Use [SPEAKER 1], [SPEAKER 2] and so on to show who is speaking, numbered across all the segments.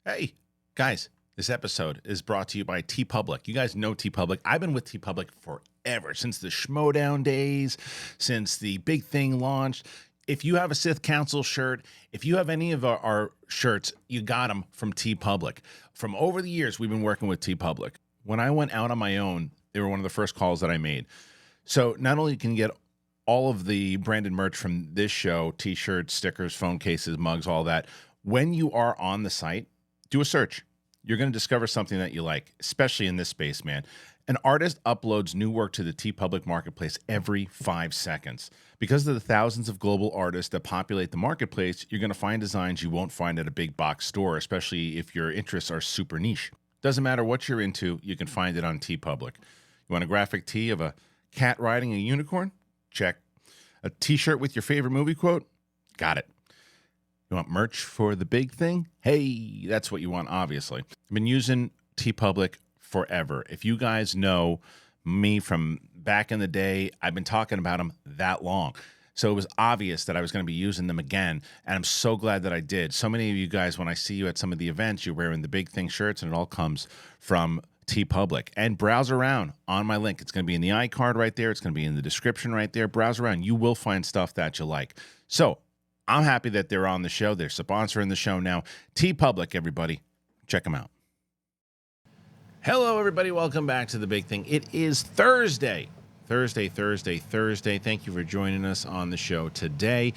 [SPEAKER 1] Hey, guys, this episode is brought to you by TeePublic. You guys know TeePublic. I've been with TeePublic forever, since the Schmodown days, since the big thing launched. If you have a Sith Council shirt, if you have any of our shirts, you got them from TeePublic. From over the years, we've been working with TeePublic. When I went out on my own, they were one of the first calls that I made. So not only can you get all of the branded merch from this show, t-shirts, stickers, phone cases, mugs, all that, when you are on the site, do a search. You're going to discover something that you like, especially in this space, man. An artist uploads new work to the TeePublic marketplace every 5 seconds. Because of the thousands of global artists that populate the marketplace, you're going to find designs you won't find at a big box store, especially if your interests are super niche. Doesn't matter what you're into, you can find it on TeePublic. You want a graphic tee of a cat riding a unicorn? Check. A t-shirt with your favorite movie quote? Got it. You want merch for the big thing? Hey, that's what you want, obviously. I've been using TeePublic forever. If you guys know me from back in the day, I've been talking about them that long. So it was obvious that I was going to be using them again, and I'm so glad that I did. So many of you guys, when I see you at some of the events, you're wearing the big thing shirts, and it all comes from TeePublic. And browse around on my link. It's going to be in the iCard right there. It's going to be in the description right there. Browse around. You will find stuff that you like. So I'm happy that they're on the show. They're sponsoring the show now. TeePublic, everybody. Check them out. Hello, everybody. Welcome back to The Big Thing. It is Thursday. Thursday. Thank you for joining us on the show today.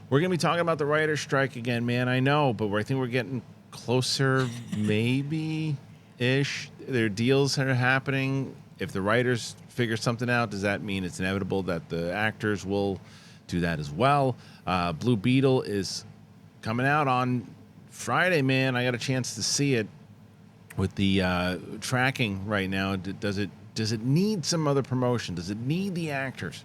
[SPEAKER 1] We're going to be talking about the writer's strike again, man. I know, but I think we're getting closer, maybe-ish. Their deals are happening. If the writers figure something out, does that mean it's inevitable that the actors will do that as well? Blue Beetle is coming out on Friday, man. I got a chance to see it with the tracking right now. Does it need some other promotion? Does it need the actors?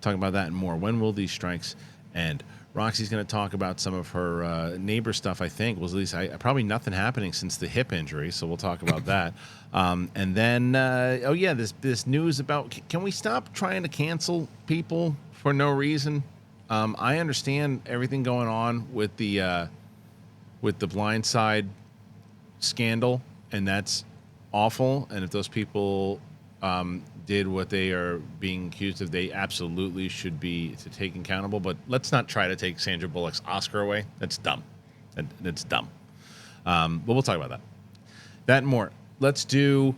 [SPEAKER 1] Talking about that and more. When will these strikes end? Roxy's going to talk about some of her neighbor stuff, I think. Well, at least probably nothing happening since the hip injury, so we'll talk about that. And then, this news about, can we stop trying to cancel people for no reason? I understand everything going on with the Blind Side scandal, and that's awful. And if those people did what they are being accused of, they absolutely should be taken accountable. But let's not try to take Sandra Bullock's Oscar away. That's dumb. That's dumb. But we'll talk about that. That and more. Let's do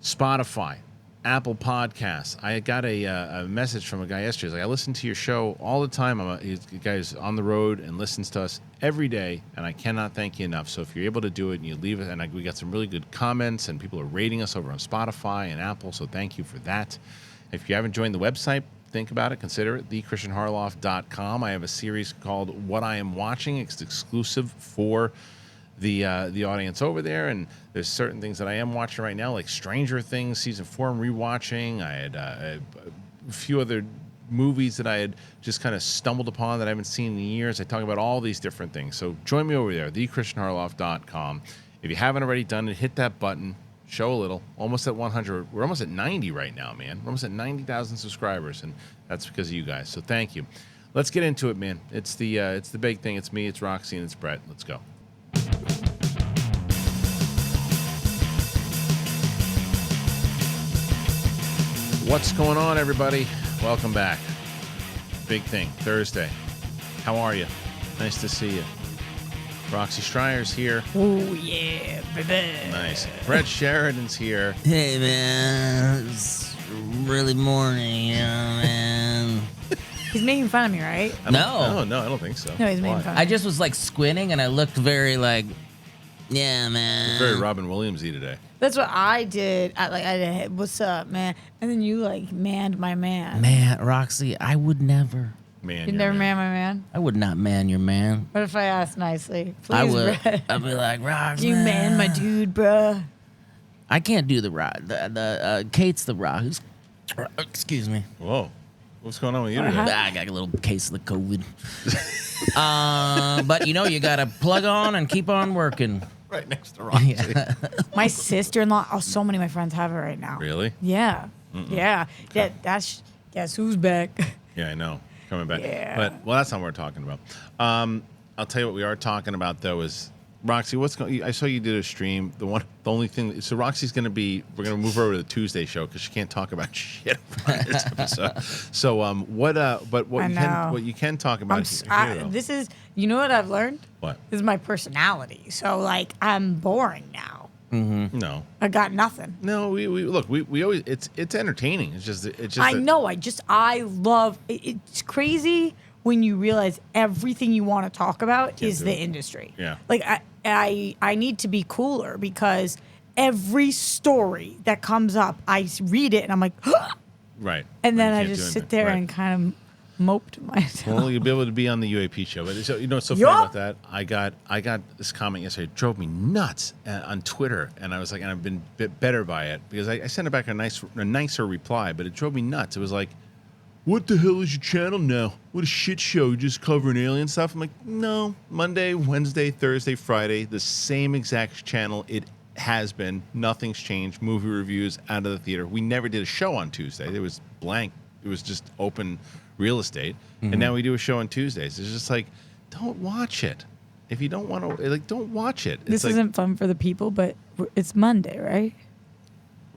[SPEAKER 1] Spotify. Apple Podcasts. I got a message from a guy yesterday. He's like, I listen to your show all the time. The guy's on the road and listens to us every day, and I cannot thank you enough. So if you're able to do it and you leave it, and we got some really good comments, and people are rating us over on Spotify and Apple, so thank you for that. If you haven't joined the website, think about it. Consider it, thekristianharloff.com. I have a series called What I Am Watching. It's exclusive for the audience over there, and there's certain things that I am watching right now, like Stranger Things season 4. I'm rewatching. I had a few other movies that I had just kind of stumbled upon that I haven't seen in years. I talk about all these different things. So join me over there, thekristianharloff.com. If you haven't already done it, hit that button. Show a little. Almost at 100. We're almost at 90 right now, man. We're almost at 90,000 subscribers, and that's because of you guys. So thank you. Let's get into it, man. It's the big thing. It's me. It's Roxy, and it's Brett. Let's go. What's going on, everybody? Welcome back. Big thing, Thursday. How are you? Nice to see you. Roxy Streyer's here.
[SPEAKER 2] Oh, yeah, baby.
[SPEAKER 1] Nice. Brett Sheridan's here.
[SPEAKER 2] Hey, man. It's really morning, you know, man.
[SPEAKER 3] He's making fun of me, right?
[SPEAKER 2] No,
[SPEAKER 1] I don't think so.
[SPEAKER 3] No, he's making fun of me.
[SPEAKER 2] I just was, like, squinting, and I looked very, like, yeah, man.
[SPEAKER 1] Very Robin Williams-y today.
[SPEAKER 3] That's what I did. I did, what's up, man? And then you, like, manned my man.
[SPEAKER 2] Man, Roxy, I would never.
[SPEAKER 1] Man,
[SPEAKER 3] You never man my man?
[SPEAKER 2] I would not man your man.
[SPEAKER 3] What if I asked nicely? Please,
[SPEAKER 2] I would.
[SPEAKER 3] Brett.
[SPEAKER 2] I'd be like, Rox,
[SPEAKER 3] You man my dude, bruh.
[SPEAKER 2] I can't do the rock. Kate's the rock. Excuse me.
[SPEAKER 1] Whoa. What's going on with you today?
[SPEAKER 2] I got a little case of the COVID. But, you know, you got to plug on and keep on working.
[SPEAKER 1] Right next to Roxy.
[SPEAKER 2] Yeah.
[SPEAKER 3] My sister-in-law. Oh, so many of my friends have it right now.
[SPEAKER 1] Really?
[SPEAKER 3] Yeah.
[SPEAKER 1] Mm-mm.
[SPEAKER 3] Yeah. That's guess who's back?
[SPEAKER 1] Yeah, I know. Coming back.
[SPEAKER 3] Yeah.
[SPEAKER 1] But, well, that's not what we're talking about. I'll tell you what we are talking about, though, is Roxy, what's going? I saw you did a stream. The only thing. So Roxy's going to be. We're going to move her over to the Tuesday show because she can't talk about shit on this episode. So what? But what you can talk about here, though.
[SPEAKER 3] This is. You know what I've learned?
[SPEAKER 1] What?
[SPEAKER 3] This is my personality. So like I'm boring now.
[SPEAKER 2] Mm-hmm.
[SPEAKER 1] No.
[SPEAKER 3] I got nothing.
[SPEAKER 1] No, we look. We always. It's entertaining. It's just.
[SPEAKER 3] I know. I love. It's crazy when you realize everything you want to talk about is the industry.
[SPEAKER 1] Yeah.
[SPEAKER 3] Like I need to be cooler because every story that comes up, I read it and I'm like,
[SPEAKER 1] right.
[SPEAKER 3] And then
[SPEAKER 1] You
[SPEAKER 3] I
[SPEAKER 1] can't
[SPEAKER 3] just
[SPEAKER 1] do
[SPEAKER 3] sit
[SPEAKER 1] anything.
[SPEAKER 3] there
[SPEAKER 1] Right.
[SPEAKER 3] and kind of mope to myself.
[SPEAKER 1] Well, you'll be able to be on the UAP show. But so, you know what's so funny about that? I got this comment yesterday. It drove me nuts on Twitter, and I was like, and I've been a bit better by it because I sent it back a nicer reply, but it drove me nuts. It was like, what the hell is your channel now? What a shit show. You're just covering alien stuff. I'm like, no. Monday, Wednesday, Thursday, Friday, the same exact channel it has been. Nothing's changed. Movie reviews out of the theater. We never did a show on Tuesday. It was blank. It was just open real estate. And now we do a show on Tuesdays. It's just like, don't watch it. If you don't want to, like, don't watch it.
[SPEAKER 3] This
[SPEAKER 1] like,
[SPEAKER 3] isn't fun for the people, but it's Monday, right?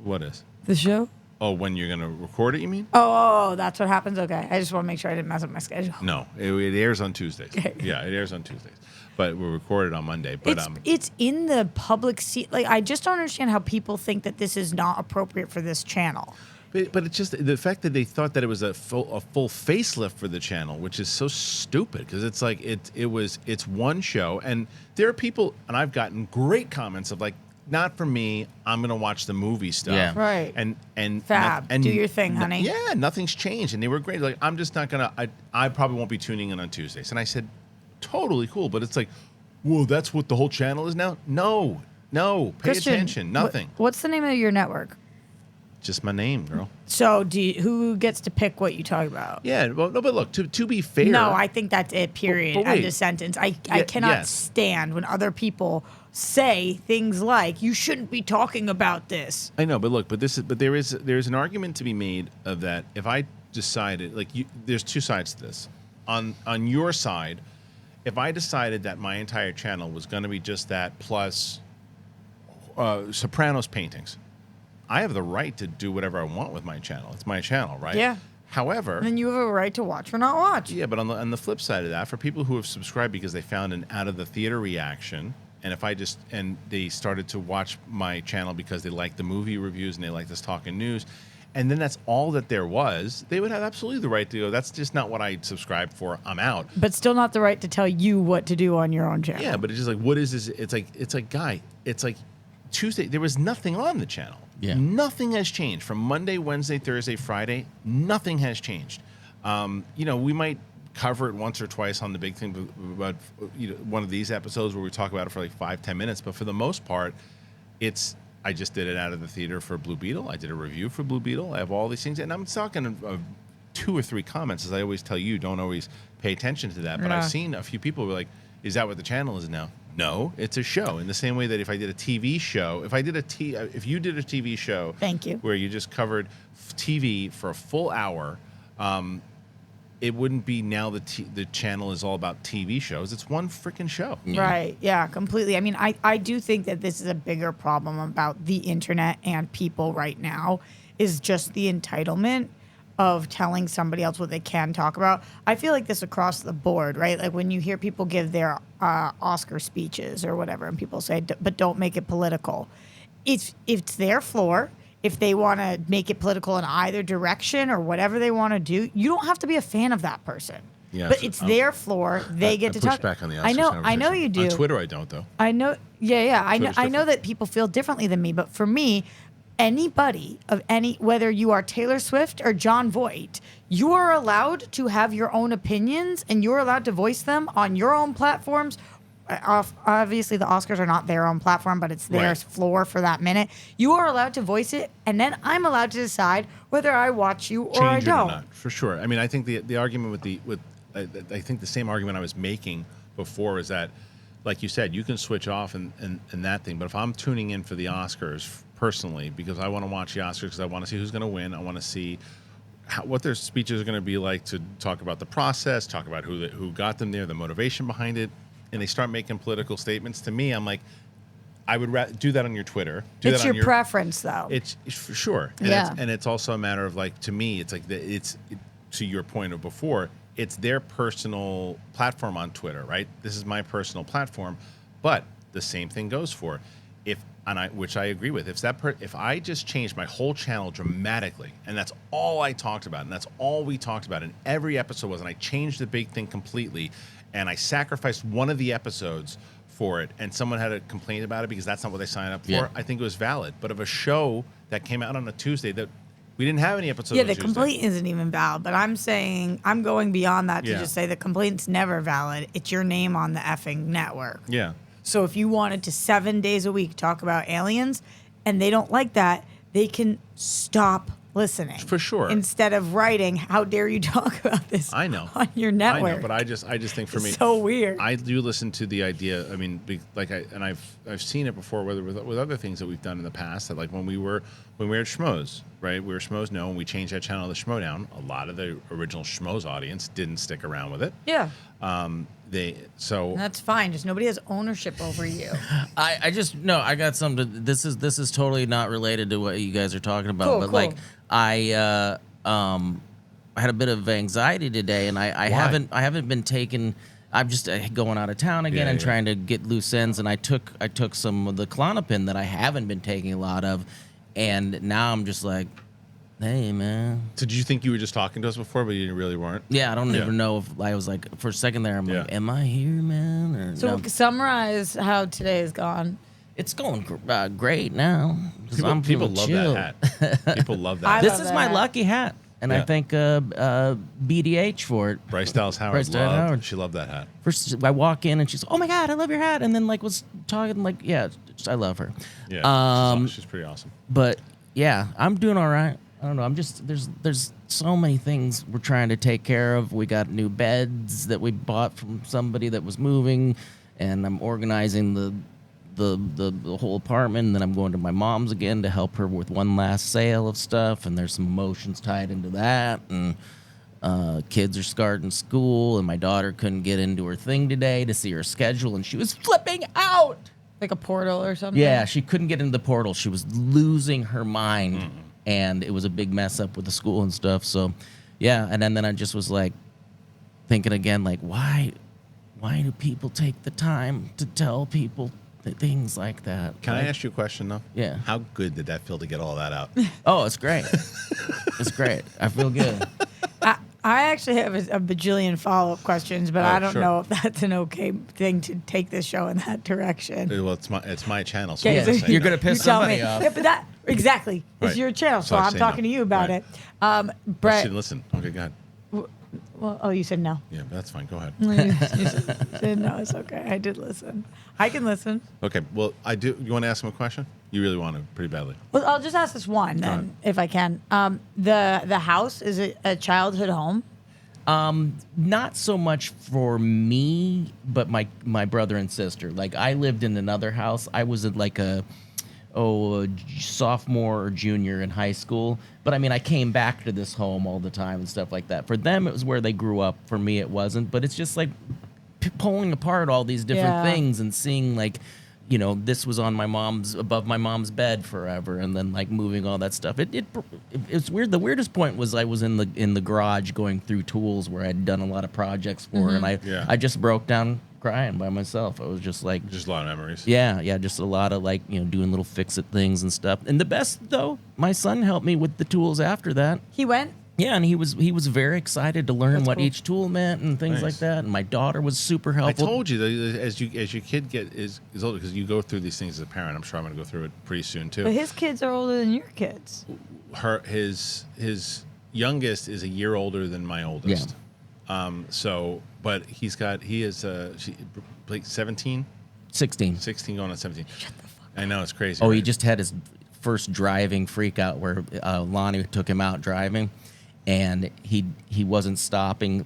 [SPEAKER 1] What is?
[SPEAKER 3] The show?
[SPEAKER 1] Oh, when you're going to record it, you mean?
[SPEAKER 3] Oh, that's what happens? Okay. I just want to make sure I didn't mess up my schedule.
[SPEAKER 1] No, it airs on Tuesdays.
[SPEAKER 3] Okay.
[SPEAKER 1] Yeah, it airs on Tuesdays. But we're recorded on Monday. But
[SPEAKER 3] It's in the public seat. Like, I just don't understand how people think that this is not appropriate for this channel.
[SPEAKER 1] But it's just the fact that they thought that it was a full facelift for the channel, which is so stupid because it's like it's one show, and there are people, and I've gotten great comments of like, not for me. I'm gonna watch the movie stuff.
[SPEAKER 2] Yeah.
[SPEAKER 3] Right.
[SPEAKER 1] And
[SPEAKER 3] Fab. Do your thing, honey.
[SPEAKER 1] Yeah, nothing's changed, and they were great. Like, I'm just not gonna. I probably won't be tuning in on Tuesdays. And I said, totally cool. But it's like, whoa, that's what the whole channel is now. No, pay
[SPEAKER 3] Kristian,
[SPEAKER 1] attention. Nothing.
[SPEAKER 3] What's the name of your network?
[SPEAKER 1] Just my name, girl.
[SPEAKER 3] So, who gets to pick what you talk about?
[SPEAKER 1] Yeah, well, no, but look, to be fair.
[SPEAKER 3] No, I think that's it, period.
[SPEAKER 1] But wait.
[SPEAKER 3] End of sentence. I cannot stand when other people say things like, you shouldn't be talking about this.
[SPEAKER 1] I know, but look, there is an argument to be made of that. If I decided, like, there's two sides to this. On your side, if I decided that my entire channel was going to be just that plus Sopranos paintings, I have the right to do whatever I want with my channel. It's my channel, right?
[SPEAKER 3] Yeah.
[SPEAKER 1] However,
[SPEAKER 3] And then you have a right to watch or not watch.
[SPEAKER 1] yeah, but on the flip side of that, for people who have subscribed because they found an out of the theater reaction, and they started to watch my channel because they like the movie reviews and they like this talking news, and then that's all that there was, they would have absolutely the right to go, that's just not what I subscribed for. I'm out.
[SPEAKER 3] But still not the right to tell you what to do on your own channel.
[SPEAKER 1] Yeah, but it's just like, what is this? It's like, guy, it's like Tuesday, there was nothing on the channel.
[SPEAKER 2] Yeah.
[SPEAKER 1] Nothing has changed from Monday, Wednesday, Thursday, Friday. Nothing has changed. We might cover it once or twice on the big thing, but one of these episodes where we talk about it for like 5-10 minutes. But for the most part, I just did it out of the theater for Blue Beetle. I did a review for Blue Beetle. I have all these things, and I'm talking 2 or 3 comments. As I always tell you, don't always pay attention to that. But
[SPEAKER 3] Yeah.
[SPEAKER 1] I've seen a few people were like, "Is that what the channel is now?" No, it's a show. In the same way that if I did a TV show, if you did a TV show,
[SPEAKER 3] Thank you,
[SPEAKER 1] where you just covered TV for a full hour, it wouldn't be now the channel is all about TV shows. It's one freaking show.
[SPEAKER 3] Right. Yeah, completely. I mean, I do think that this is a bigger problem about the internet and people right now is just the entitlement of telling somebody else what they can talk about. I feel like this across the board, right? Like when you hear people give their Oscar speeches or whatever, and people say, but don't make it political. It's their floor. If they want to make it political in either direction or whatever they want to do, you don't have to be a fan of that person.
[SPEAKER 1] Yeah,
[SPEAKER 3] but it's their floor. They get to
[SPEAKER 1] push
[SPEAKER 3] talk.
[SPEAKER 1] back on the Oscars
[SPEAKER 3] I know
[SPEAKER 1] conversation.
[SPEAKER 3] you do.
[SPEAKER 1] On Twitter, I don't though.
[SPEAKER 3] I know. Yeah. I know.
[SPEAKER 1] Twitter's
[SPEAKER 3] I know
[SPEAKER 1] different.
[SPEAKER 3] that people feel differently than me, but for me, anybody whether you are Taylor Swift or John Voight, you are allowed to have your own opinions and you're allowed to voice them on your own platforms. Obviously, the Oscars are not their own platform, but it's their floor for that minute. You are allowed to voice it, and then I'm allowed to decide whether I watch you or I
[SPEAKER 1] Change it or
[SPEAKER 3] don't.
[SPEAKER 1] not, for sure. I mean, I think the argument I think the same argument I was making before is that, like you said, you can switch off and that thing. But if I'm tuning in for the Oscars personally, because I want to watch the Oscars, because I want to see who's going to win, I want to see what their speeches are going to be like, to talk about the process, talk about who got them there, the motivation behind it. and they start making political statements, to me, I'm like, I would do that on your Twitter. Do
[SPEAKER 3] It's
[SPEAKER 1] that on
[SPEAKER 3] your preference, though.
[SPEAKER 1] It's for sure. And
[SPEAKER 3] Yeah.
[SPEAKER 1] it's also a matter of, like, to me, it's like to your point of before, it's their personal platform on Twitter, right? This is my personal platform, but the same thing goes for which I agree with. If I just changed my whole channel dramatically, and that's all I talked about, and that's all we talked about in every episode was, and I changed the big thing completely, and I sacrificed one of the episodes for it, and someone had a complaint about it because that's not what they signed up for,
[SPEAKER 2] Yeah.
[SPEAKER 1] I think it was valid. But of a show that came out on a Tuesday that we didn't have any episodes.
[SPEAKER 3] Yeah,
[SPEAKER 1] on
[SPEAKER 3] the
[SPEAKER 1] Tuesday.
[SPEAKER 3] complaint isn't even valid, but I'm saying I'm going beyond that to
[SPEAKER 1] Yeah.
[SPEAKER 3] just say the complaint's never valid. It's your name on the effing network.
[SPEAKER 1] Yeah.
[SPEAKER 3] So if you wanted to 7 days a week talk about aliens and they don't like that, they can stop listening.
[SPEAKER 1] For sure.
[SPEAKER 3] Instead of writing, how dare you talk about this
[SPEAKER 1] I know.
[SPEAKER 3] on your network.
[SPEAKER 1] I know, but I just think for
[SPEAKER 3] It's
[SPEAKER 1] me,
[SPEAKER 3] so weird.
[SPEAKER 1] I do listen to the idea. I mean, I've seen it before, whether with other things that we've done in the past. That, like, when we were at Schmoes, right? We were Schmoes No, and we changed that channel to Schmodown. A lot of the original Schmoes audience didn't stick around with it.
[SPEAKER 3] Yeah.
[SPEAKER 1] That's
[SPEAKER 3] fine. Just nobody has ownership over you.
[SPEAKER 2] I got something. This is totally not related to what you guys are talking about.
[SPEAKER 3] Cool,
[SPEAKER 2] but
[SPEAKER 3] cool.
[SPEAKER 2] like I had a bit of anxiety today, and I haven't been taking. I'm just going out of town again and trying to get loose ends, and I took some of the Klonopin that I haven't been taking a lot of, and now I'm just like, hey, man.
[SPEAKER 1] So did you think you were just talking to us before, but you really weren't?
[SPEAKER 2] Yeah, I don't even know if I was like, for a second there, I'm like, am I here, man? Or
[SPEAKER 3] So
[SPEAKER 2] no?
[SPEAKER 3] summarize how today has gone.
[SPEAKER 2] It's going great now. 'Cause I'm
[SPEAKER 1] People
[SPEAKER 2] feeling
[SPEAKER 1] love
[SPEAKER 2] chill.
[SPEAKER 1] that hat. People love that.
[SPEAKER 3] I
[SPEAKER 1] hat.
[SPEAKER 2] This
[SPEAKER 3] love
[SPEAKER 2] is
[SPEAKER 3] that
[SPEAKER 2] my
[SPEAKER 3] hat.
[SPEAKER 2] lucky hat, and I
[SPEAKER 1] Yeah.
[SPEAKER 2] thank BDH for it.
[SPEAKER 1] Bryce Dallas Howard
[SPEAKER 2] Bryce Dallas Howard.
[SPEAKER 1] She loved that hat.
[SPEAKER 2] First, I walk in and she's, "Oh my God, I love your hat," and then like was talking like, "Yeah, I love her."
[SPEAKER 1] Yeah, she's pretty awesome.
[SPEAKER 2] But yeah, I'm doing all right. I don't know. I'm just there's so many things we're trying to take care of. We got new beds that we bought from somebody that was moving, and I'm organizing the whole apartment. And then I'm going to my mom's again to help her with one last sale of stuff. And there's some emotions tied into that. And kids are starting school, and my daughter couldn't get into her thing today to see her schedule, and she was flipping out.
[SPEAKER 3] Like a portal or something?
[SPEAKER 2] Yeah, she couldn't get into the portal. She was losing her mind, and it was a big mess up with the school and stuff. So, yeah, and then I just was like thinking again, like, why do people take the time to tell people things like that?
[SPEAKER 1] Can
[SPEAKER 2] Like,
[SPEAKER 1] I ask you a question, though?
[SPEAKER 2] Yeah.
[SPEAKER 1] How good did that feel to get all that out?
[SPEAKER 2] Oh, it's great. It's great. I feel good.
[SPEAKER 3] I actually have a bajillion follow-up questions, but I don't
[SPEAKER 1] sure.
[SPEAKER 3] know if that's an okay thing to take this show in that direction.
[SPEAKER 1] Well, it's my channel, so
[SPEAKER 3] Okay,
[SPEAKER 1] I'm
[SPEAKER 3] so
[SPEAKER 1] gonna say
[SPEAKER 2] you're
[SPEAKER 1] that.
[SPEAKER 2] gonna piss
[SPEAKER 3] You tell
[SPEAKER 2] somebody
[SPEAKER 3] me.
[SPEAKER 2] off.
[SPEAKER 3] Yeah, but that exactly
[SPEAKER 1] Right.
[SPEAKER 3] it's your channel, so
[SPEAKER 1] So I
[SPEAKER 3] I'm
[SPEAKER 1] say
[SPEAKER 3] talking
[SPEAKER 1] no.
[SPEAKER 3] to you about
[SPEAKER 1] Right.
[SPEAKER 3] it. Brett,
[SPEAKER 1] Listen. Okay, go ahead.
[SPEAKER 3] well, oh, you said no.
[SPEAKER 1] Yeah, that's fine. Go ahead.
[SPEAKER 3] You said no. It's okay. I did listen. I can listen.
[SPEAKER 1] Okay. Well, I do. You want to ask him a question? You really want to, pretty badly.
[SPEAKER 3] Well, I'll just ask this one then,
[SPEAKER 1] ahead.
[SPEAKER 3] if I can. The house, is it a childhood home?
[SPEAKER 2] Not so much for me, but my brother and sister. Like, I lived in another house. I was at like a sophomore or junior in high school. But I mean, I came back to this home all the time and stuff like that. For them, it was where they grew up. For me, it wasn't. But it's just like pulling apart all these different
[SPEAKER 3] Yeah.
[SPEAKER 2] things and seeing like, you know, this was on above my mom's bed forever, and then like moving all that stuff. It's weird. The weirdest point was I was in the garage going through tools where I'd done a lot of projects for, her, and I just broke down crying by myself. I was just like,
[SPEAKER 1] Just a lot of memories.
[SPEAKER 2] yeah, just a lot of like, you know, doing little fix-it things and stuff. And the best though, my son helped me with the tools after that.
[SPEAKER 3] He went?
[SPEAKER 2] Yeah, and he was very excited to learn
[SPEAKER 3] That's
[SPEAKER 2] what
[SPEAKER 3] cool.
[SPEAKER 2] each tool meant and things
[SPEAKER 1] Nice.
[SPEAKER 2] like that. And my daughter was super
[SPEAKER 1] I
[SPEAKER 2] helpful.
[SPEAKER 1] told you that as your kid is older, because you go through these things as a parent. I'm sure I'm going to go through it pretty soon too.
[SPEAKER 3] But his kids are older than your kids.
[SPEAKER 1] His youngest is a year older than my oldest. But he is like 17,
[SPEAKER 2] 16.
[SPEAKER 1] 16 going on 17. Shut the fuck up. I know, it's crazy.
[SPEAKER 2] Oh, he
[SPEAKER 1] right?
[SPEAKER 2] just had his first driving freak out where Lonnie took him out driving, and he wasn't stopping.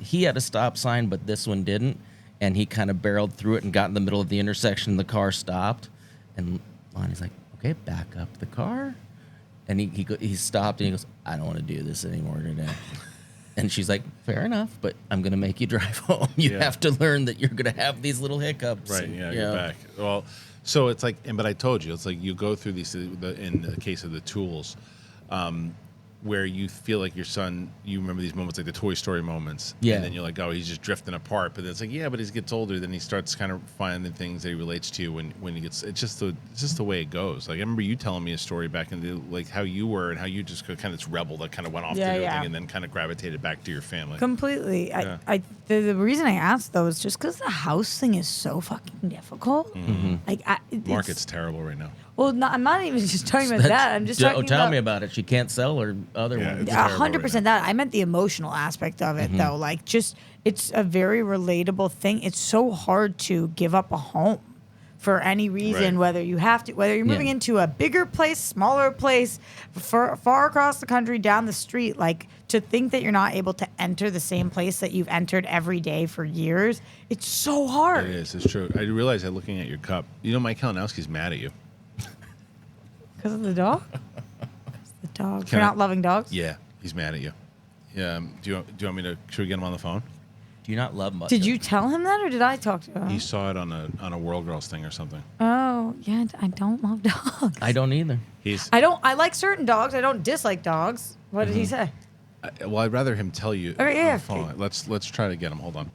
[SPEAKER 2] He had a stop sign, but this one didn't, and he kind of barreled through it and got in the middle of the intersection. And the car stopped, and Lonnie's like, "Okay, back up the car," and he stopped and he goes, "I don't want to do this anymore today." And she's like, fair enough, but I'm going to make you drive home. You have to learn that you're going to have these little hiccups.
[SPEAKER 1] Right, you're back. Well, so it's like, but I told you, it's like you go through these, in the case of the tools, where you feel like your son, you remember these moments, like the Toy Story moments.
[SPEAKER 2] Yeah.
[SPEAKER 1] And then you're like, oh, he's just drifting apart. But it's like, yeah, but as he gets older, then he starts kind of finding things that he relates to when he gets, it's just the way it goes. Like, I remember you telling me a story back in the, like, how you were and how you just kind of this rebel that kind of went off to do thing and then kind of gravitated back to your family.
[SPEAKER 3] Completely.
[SPEAKER 1] Yeah.
[SPEAKER 3] The reason I asked, though, is just because the house thing is so fucking difficult. Like,
[SPEAKER 1] Market's terrible right now.
[SPEAKER 3] Well, I'm not even just talking about that. I'm just talking
[SPEAKER 2] tell
[SPEAKER 3] about...
[SPEAKER 2] me about it. She can't sell her other one.
[SPEAKER 1] it's terrible
[SPEAKER 3] 100%
[SPEAKER 1] right
[SPEAKER 3] that. I meant the emotional aspect of it, though. Like, just, it's a very relatable thing. It's so hard to give up a home for any reason, whether you have to, whether you're moving into a bigger place, smaller place, far across the country, down the street. Like, to think that you're not able to enter the same place that you've entered every day for years, it's so hard.
[SPEAKER 1] It is. It's true. I realized that looking at your cup. You know, Mike Kalinowski's mad at you.
[SPEAKER 3] Because of the dog? The dog.
[SPEAKER 1] Can
[SPEAKER 3] You're
[SPEAKER 1] I-
[SPEAKER 3] not loving dogs?
[SPEAKER 1] Yeah, he's mad at you. Yeah. Do you want me to? Should we get him on the phone?
[SPEAKER 2] Do you not love much?
[SPEAKER 3] Did you tell him that, or did I talk to him?
[SPEAKER 1] He saw it on a World Girls thing or something.
[SPEAKER 3] Oh, yeah. I don't love dogs.
[SPEAKER 2] I don't either.
[SPEAKER 3] I like certain dogs. I don't dislike dogs. What did he say?
[SPEAKER 1] Well, I'd rather him tell you.
[SPEAKER 3] Okay,
[SPEAKER 1] on
[SPEAKER 3] yeah.
[SPEAKER 1] the phone. Let's try to get him. Hold on.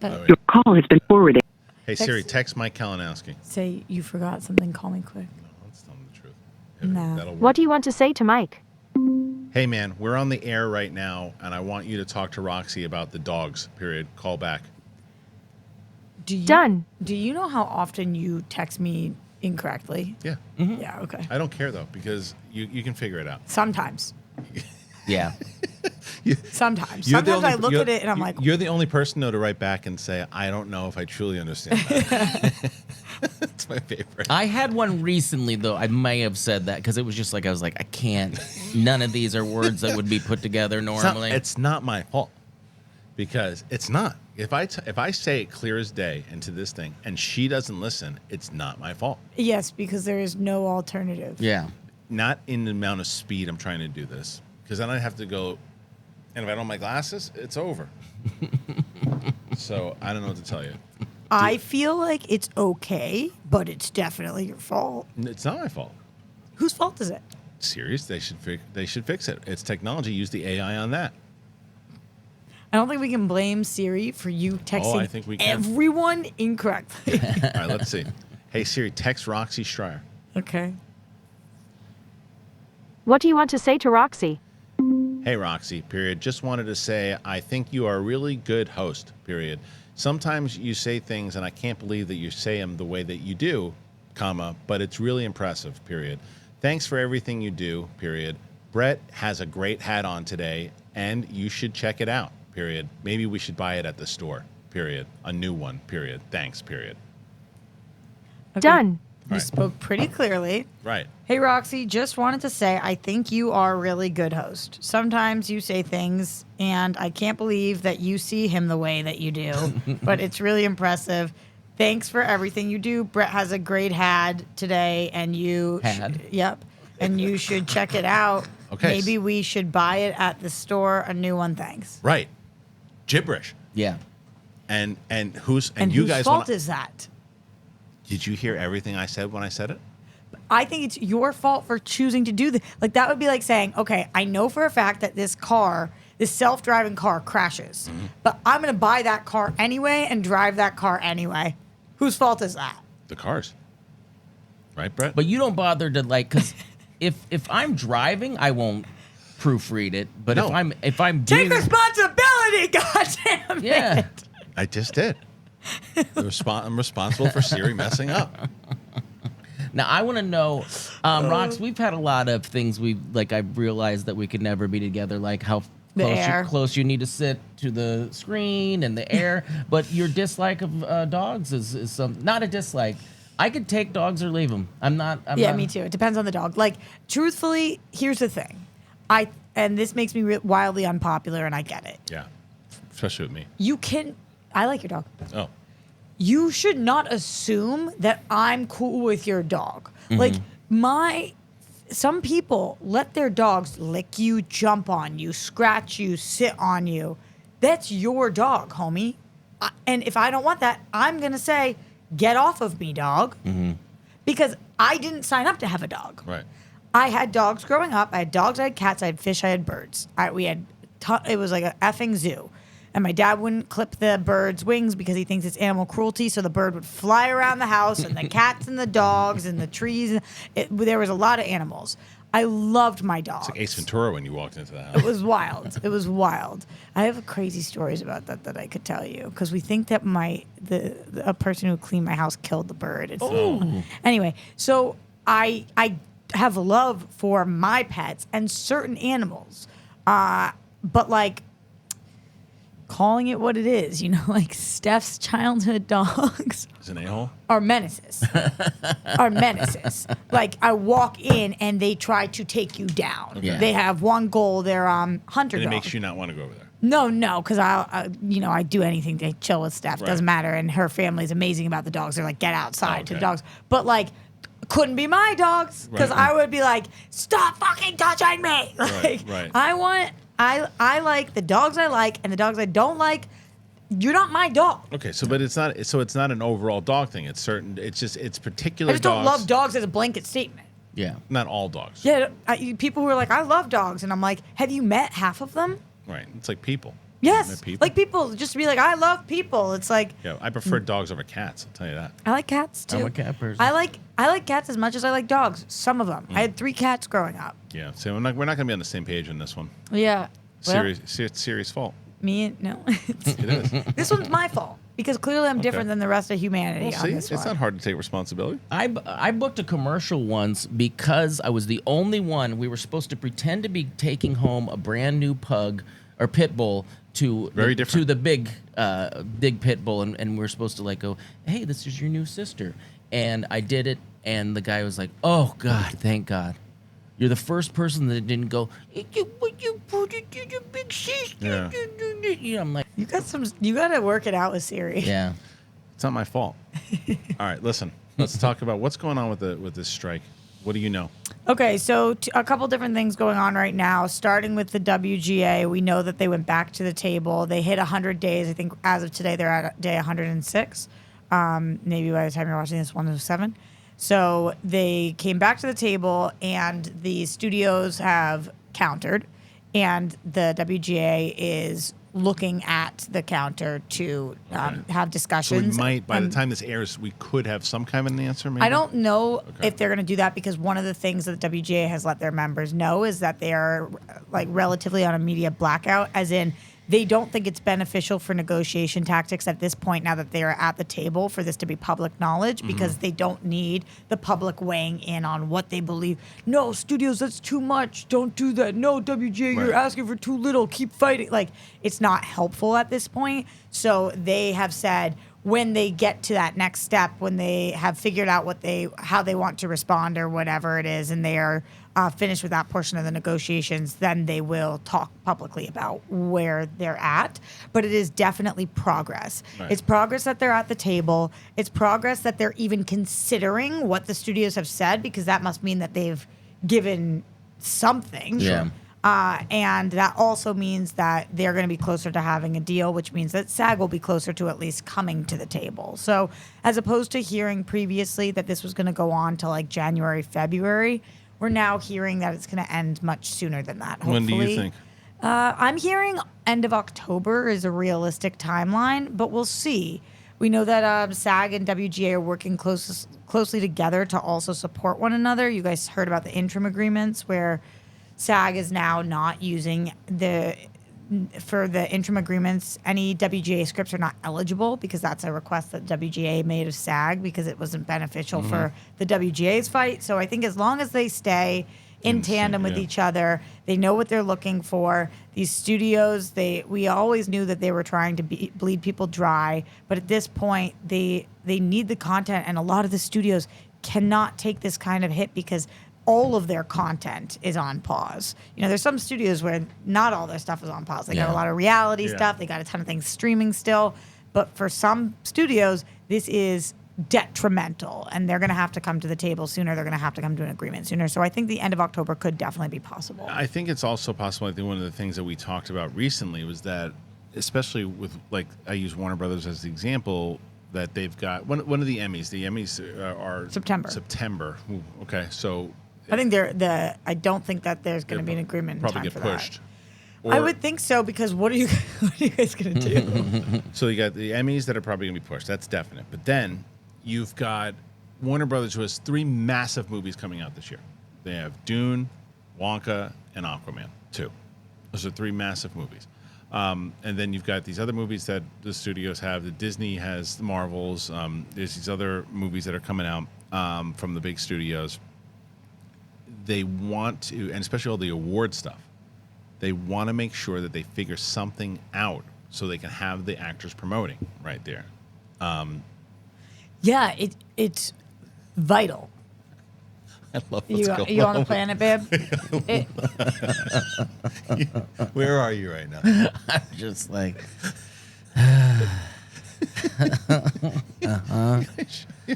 [SPEAKER 4] Your call has been forwarded.
[SPEAKER 1] Hey Siri, text Mike Kalinowski.
[SPEAKER 3] Say you forgot something. Call me quick.
[SPEAKER 1] No, let's tell him the truth.
[SPEAKER 3] No.
[SPEAKER 1] That'll work.
[SPEAKER 4] What do you want to say to Mike?
[SPEAKER 1] Hey man, we're on the air right now, and I want you to talk to Roxy about the dogs. Period. Call back.
[SPEAKER 4] Done.
[SPEAKER 3] Do you know how often you text me incorrectly?
[SPEAKER 1] Yeah.
[SPEAKER 3] Yeah. Okay.
[SPEAKER 1] I don't care though because you can figure it out.
[SPEAKER 3] Sometimes.
[SPEAKER 2] Yeah.
[SPEAKER 3] Sometimes.
[SPEAKER 1] You're the
[SPEAKER 3] Sometimes I
[SPEAKER 1] only-
[SPEAKER 3] look
[SPEAKER 1] you're-
[SPEAKER 3] at it and I'm like,
[SPEAKER 1] you're the only person though to write back and say, I don't know if I truly understand that. That's my favorite.
[SPEAKER 2] I had one recently, though. I may have said that because it was just like, I was like, I can't. None of these are words that would be put together normally.
[SPEAKER 1] It's not my fault because it's not. If I say it clear as day into this thing and she doesn't listen, it's not my fault.
[SPEAKER 3] yes, because there is no alternative.
[SPEAKER 2] Yeah.
[SPEAKER 1] Not in the amount of speed I'm trying to do this because then I have to go. And if I don't have my glasses, it's over. So I don't know what to tell you.
[SPEAKER 3] I feel like it's okay, but it's definitely your fault.
[SPEAKER 1] It's not my fault.
[SPEAKER 3] Whose fault is it?
[SPEAKER 1] Serious? They should fix it. It's technology. Use the AI on that.
[SPEAKER 3] I don't think we can blame Siri for you texting
[SPEAKER 1] I think we can.
[SPEAKER 3] everyone incorrectly.
[SPEAKER 1] All right, let's see. Hey Siri, text Roxy Schreier.
[SPEAKER 3] Okay.
[SPEAKER 4] What do you want to say to Roxy?
[SPEAKER 1] Hey Roxy, period. Just wanted to say I think you are a really good host, period. Sometimes you say things and I can't believe that you say them the way that you do, comma, but it's really impressive, period. Thanks for everything you do, period. Brett has a great hat on today and you should check it out, period. Maybe we should buy it at the store, period. A new one, period. Thanks, period.
[SPEAKER 3] Okay.
[SPEAKER 4] Done.
[SPEAKER 3] You
[SPEAKER 1] Right.
[SPEAKER 3] spoke pretty clearly.
[SPEAKER 1] Right.
[SPEAKER 3] Hey, Roxy, just wanted to say I think you are a really good host. Sometimes you say things, and I can't believe that you see him the way that you do, but it's really impressive. Thanks for everything you do. Brett has a great hat today, and you...
[SPEAKER 2] Had?
[SPEAKER 3] Yep. And you should check it out.
[SPEAKER 1] Okay.
[SPEAKER 3] Maybe we should buy it at the store, a new one, thanks.
[SPEAKER 1] Right. Gibberish.
[SPEAKER 2] Yeah.
[SPEAKER 1] And who's
[SPEAKER 3] And
[SPEAKER 1] you
[SPEAKER 3] whose
[SPEAKER 1] guys
[SPEAKER 3] fault
[SPEAKER 1] wanna-
[SPEAKER 3] is that?
[SPEAKER 1] Did you hear everything I said when I said it?
[SPEAKER 3] I think it's your fault for choosing to do this. Like, that would be like saying, okay, I know for a fact that this self-driving car crashes, but I'm going to buy that car anyway and drive that car anyway. Whose fault is that?
[SPEAKER 1] The cars. Right, Brett?
[SPEAKER 2] But you don't bother to, like, because if I'm driving, I won't proofread it. But
[SPEAKER 1] No.
[SPEAKER 2] if I'm
[SPEAKER 3] Take
[SPEAKER 2] doing...
[SPEAKER 3] responsibility, goddammit.
[SPEAKER 2] Yeah.
[SPEAKER 1] I just did. I'm responsible for Siri messing up.
[SPEAKER 2] Now, I want to know, Rox, we've had a lot of things I've realized that we could never be together, like how close you need to sit to the screen and the air. But your dislike of dogs is some, not a dislike. I could take dogs or leave them. I'm not.
[SPEAKER 3] Me too. It depends on the dog. Like, truthfully, here's the thing. And this makes me wildly unpopular, and I get it.
[SPEAKER 1] Yeah. Especially with me.
[SPEAKER 3] I like your dog.
[SPEAKER 1] Oh.
[SPEAKER 3] You should not assume that I'm cool with your dog.
[SPEAKER 1] Mm-hmm.
[SPEAKER 3] Like, my some people let their dogs lick you, jump on you, scratch you, sit on you. That's your dog, homie. And if I don't want that, I'm going to say, get off of me, dog.
[SPEAKER 2] Mm-hmm.
[SPEAKER 3] Because I didn't sign up to have a dog.
[SPEAKER 1] Right.
[SPEAKER 3] I had dogs growing up. I had dogs, I had cats, I had fish, I had birds. It was like an effing zoo. And my dad wouldn't clip the bird's wings because he thinks it's animal cruelty. So the bird would fly around the house and the cats and the dogs and the trees. There was a lot of animals. I loved my dogs.
[SPEAKER 1] It's like Ace Ventura when you walked into the house.
[SPEAKER 3] It was wild. It was wild. I have crazy stories about that I could tell you because we think that a person who cleaned my house killed the bird. Anyway, so I have love for my pets and certain animals, but like calling it what it is, like Steph's childhood dogs.
[SPEAKER 1] Is an a-hole?
[SPEAKER 3] Are menaces. Like I walk in and they try to take you down.
[SPEAKER 2] Okay.
[SPEAKER 3] They have one goal. They're hunter
[SPEAKER 1] And it
[SPEAKER 3] dogs.
[SPEAKER 1] makes you not want to go over there.
[SPEAKER 3] No, because I do anything to chill with Steph.
[SPEAKER 1] Right.
[SPEAKER 3] Doesn't matter. And her family's amazing about the dogs. They're like, get outside to the
[SPEAKER 1] Okay.
[SPEAKER 3] dogs. But like, couldn't be my dogs because
[SPEAKER 1] Right.
[SPEAKER 3] I would be like, stop fucking touching me. Like,
[SPEAKER 1] right.
[SPEAKER 3] I like the dogs I like, and the dogs I don't like. You're not my dog.
[SPEAKER 1] Okay, but it's not. So it's not an overall dog thing. It's certain. It's just particular.
[SPEAKER 3] I just don't love dogs as a blanket statement.
[SPEAKER 2] Yeah.
[SPEAKER 1] Not all dogs.
[SPEAKER 3] Yeah, people who are like, I love dogs, and I'm like, have you met half of them?
[SPEAKER 1] Right. It's like people.
[SPEAKER 3] Yes,
[SPEAKER 1] They're people.
[SPEAKER 3] like people. Just to be like, I love people. It's like
[SPEAKER 1] Yeah, I prefer dogs over cats. I'll tell you that.
[SPEAKER 3] I like cats too.
[SPEAKER 2] I'm a cat person.
[SPEAKER 3] I like cats as much as I like dogs. Some of them. I had 3 cats growing up.
[SPEAKER 1] Yeah. So we're not going to be on the same page on this one.
[SPEAKER 3] Yeah. Well,
[SPEAKER 1] It's Siri's fault.
[SPEAKER 3] no.
[SPEAKER 1] It is.
[SPEAKER 3] This one's my fault because clearly I'm different than the rest of humanity
[SPEAKER 1] Well,
[SPEAKER 3] on
[SPEAKER 1] see,
[SPEAKER 3] this
[SPEAKER 1] it's
[SPEAKER 3] one.
[SPEAKER 1] not hard to take responsibility.
[SPEAKER 2] I booked a commercial once because I was the only one. We were supposed to pretend to be taking home a brand new pug or pit bull to the big pit bull, and we were supposed to like go, hey, this is your new sister. And I did it, and the guy was like, oh God, thank God. You're the first person that didn't go, you put it to the big sister.
[SPEAKER 1] Yeah.
[SPEAKER 2] I'm like,
[SPEAKER 3] You got to work it out with Siri.
[SPEAKER 2] yeah.
[SPEAKER 1] It's not my fault. All right, listen. Let's talk about what's going on with this strike. What do you know?
[SPEAKER 3] Okay, so a couple different things going on right now. Starting with the WGA, we know that they went back to the table. They hit 100 days. I think as of today, they're at day 106. Maybe by the time you're watching this, 107. So they came back to the table, and the studios have countered, and the WGA is looking at the counter to have
[SPEAKER 1] So
[SPEAKER 3] discussions.
[SPEAKER 1] we might, by the time this airs, we could have some kind of an answer, maybe?
[SPEAKER 3] I don't know if they're going to do that because one of the things that the WGA has let their members know is that they are like relatively on a media blackout, as in they don't think it's beneficial for negotiation tactics at this point now that they are at the table for this to be public knowledge because they don't need the public weighing in on what they believe. No, studios, that's too much. Don't do that. No, WGA, you're asking for too little. Keep fighting. Like, it's not helpful at this point. So they have said when they get to that next step, when they have figured out how they want to respond or whatever it is, and they are finished with that portion of the negotiations, then they will talk publicly about where they're at. But it is definitely progress.
[SPEAKER 1] Right.
[SPEAKER 3] It's progress that they're at the table. It's progress that they're even considering what the studios have said, because that must mean that they've given something.
[SPEAKER 2] Yeah.
[SPEAKER 3] And that also means that they're going to be closer to having a deal, which means that SAG will be closer to at least coming to the table. So as opposed to hearing previously that this was going to go on till like January, February, we're now hearing that it's going to end much sooner than that, hopefully.
[SPEAKER 1] When do you think?
[SPEAKER 3] I'm hearing end of October is a realistic timeline, but we'll see. We know that SAG and WGA are working closely together to also support one another. You guys heard about the interim agreements where SAG is now not using for the interim agreements, any WGA scripts are not eligible because that's a request that WGA made of SAG because it wasn't beneficial for the WGA's fight. So I think as long as they stay in tandem with each other, they know what they're looking for. These studios, we always knew that they were trying to bleed people dry, but at this point, they need the content, and a lot of the studios cannot take this kind of hit because all of their content is on pause. You know, there's some studios where not all their stuff is on pause. They got a lot of reality stuff. They got a ton of things streaming still. But for some studios, this is detrimental, and they're going to have to come to the table sooner. They're going to have to come to an agreement sooner. So I think the end of October could definitely be possible.
[SPEAKER 1] I think it's also possible. I think one of the things that we talked about recently was that, especially with, like, I use Warner Brothers as the example, that they've got one of the Emmys. The Emmys are September. Ooh, okay, so
[SPEAKER 3] I think I don't think that there's going to be an agreement.
[SPEAKER 1] Probably
[SPEAKER 3] in time
[SPEAKER 1] get
[SPEAKER 3] for
[SPEAKER 1] pushed.
[SPEAKER 3] That. I would think so, because what are you guys going to do?
[SPEAKER 1] So you got the Emmys that are probably going to be pushed. That's definite. But then you've got Warner Brothers, who has 3 massive movies coming out this year. They have Dune, Wonka, and Aquaman 2. Those are 3 massive movies. And then you've got these other movies that the studios have. The Disney has the Marvels. There's these other movies that are coming out from the big studios. They want to, and especially all the award stuff, they want to make sure that they figure something out so they can have the actors promoting right there.
[SPEAKER 3] Yeah, it's vital.
[SPEAKER 1] I love what's going on.
[SPEAKER 3] You on the planet, babe?
[SPEAKER 1] Where are you right now?
[SPEAKER 2] I'm just like,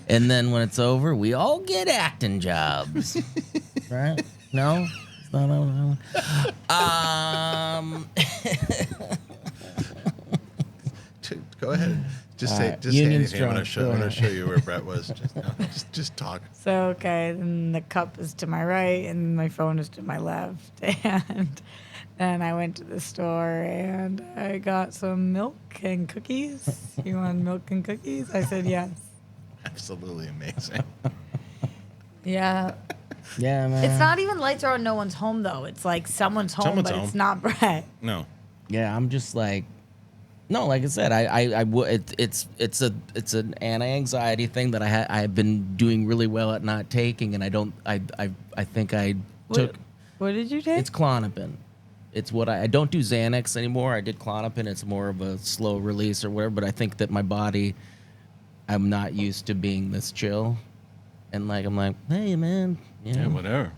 [SPEAKER 2] And then when it's over, we all get acting jobs, right? No, it's not.
[SPEAKER 1] Go ahead. Just
[SPEAKER 2] All
[SPEAKER 1] say,
[SPEAKER 2] right.
[SPEAKER 1] just say
[SPEAKER 2] Union
[SPEAKER 1] anything. I'm gonna
[SPEAKER 2] strong.
[SPEAKER 1] show you where Brett was. Just talk.
[SPEAKER 3] So, okay, then the cup is to my right and my phone is to my left. And then I went to the store and I got some milk and cookies. You want milk and cookies? I said yes.
[SPEAKER 1] Absolutely amazing.
[SPEAKER 3] Yeah.
[SPEAKER 2] Yeah, man.
[SPEAKER 3] It's not even lights are on, no one's home, though. It's like someone's home,
[SPEAKER 1] Someone's
[SPEAKER 3] but
[SPEAKER 1] home.
[SPEAKER 3] it's not Brett.
[SPEAKER 1] No.
[SPEAKER 2] Yeah, I'm just like, no, like I said, it's an anti-anxiety thing that I've been doing really well at not taking, and I think I took.
[SPEAKER 3] What did you take?
[SPEAKER 2] It's Klonopin. It's what I don't do Xanax anymore. I did Klonopin. It's more of a slow release or whatever, but I think that my body, I'm not used to being this chill, and like I'm like, hey man,
[SPEAKER 1] Yeah, whatever.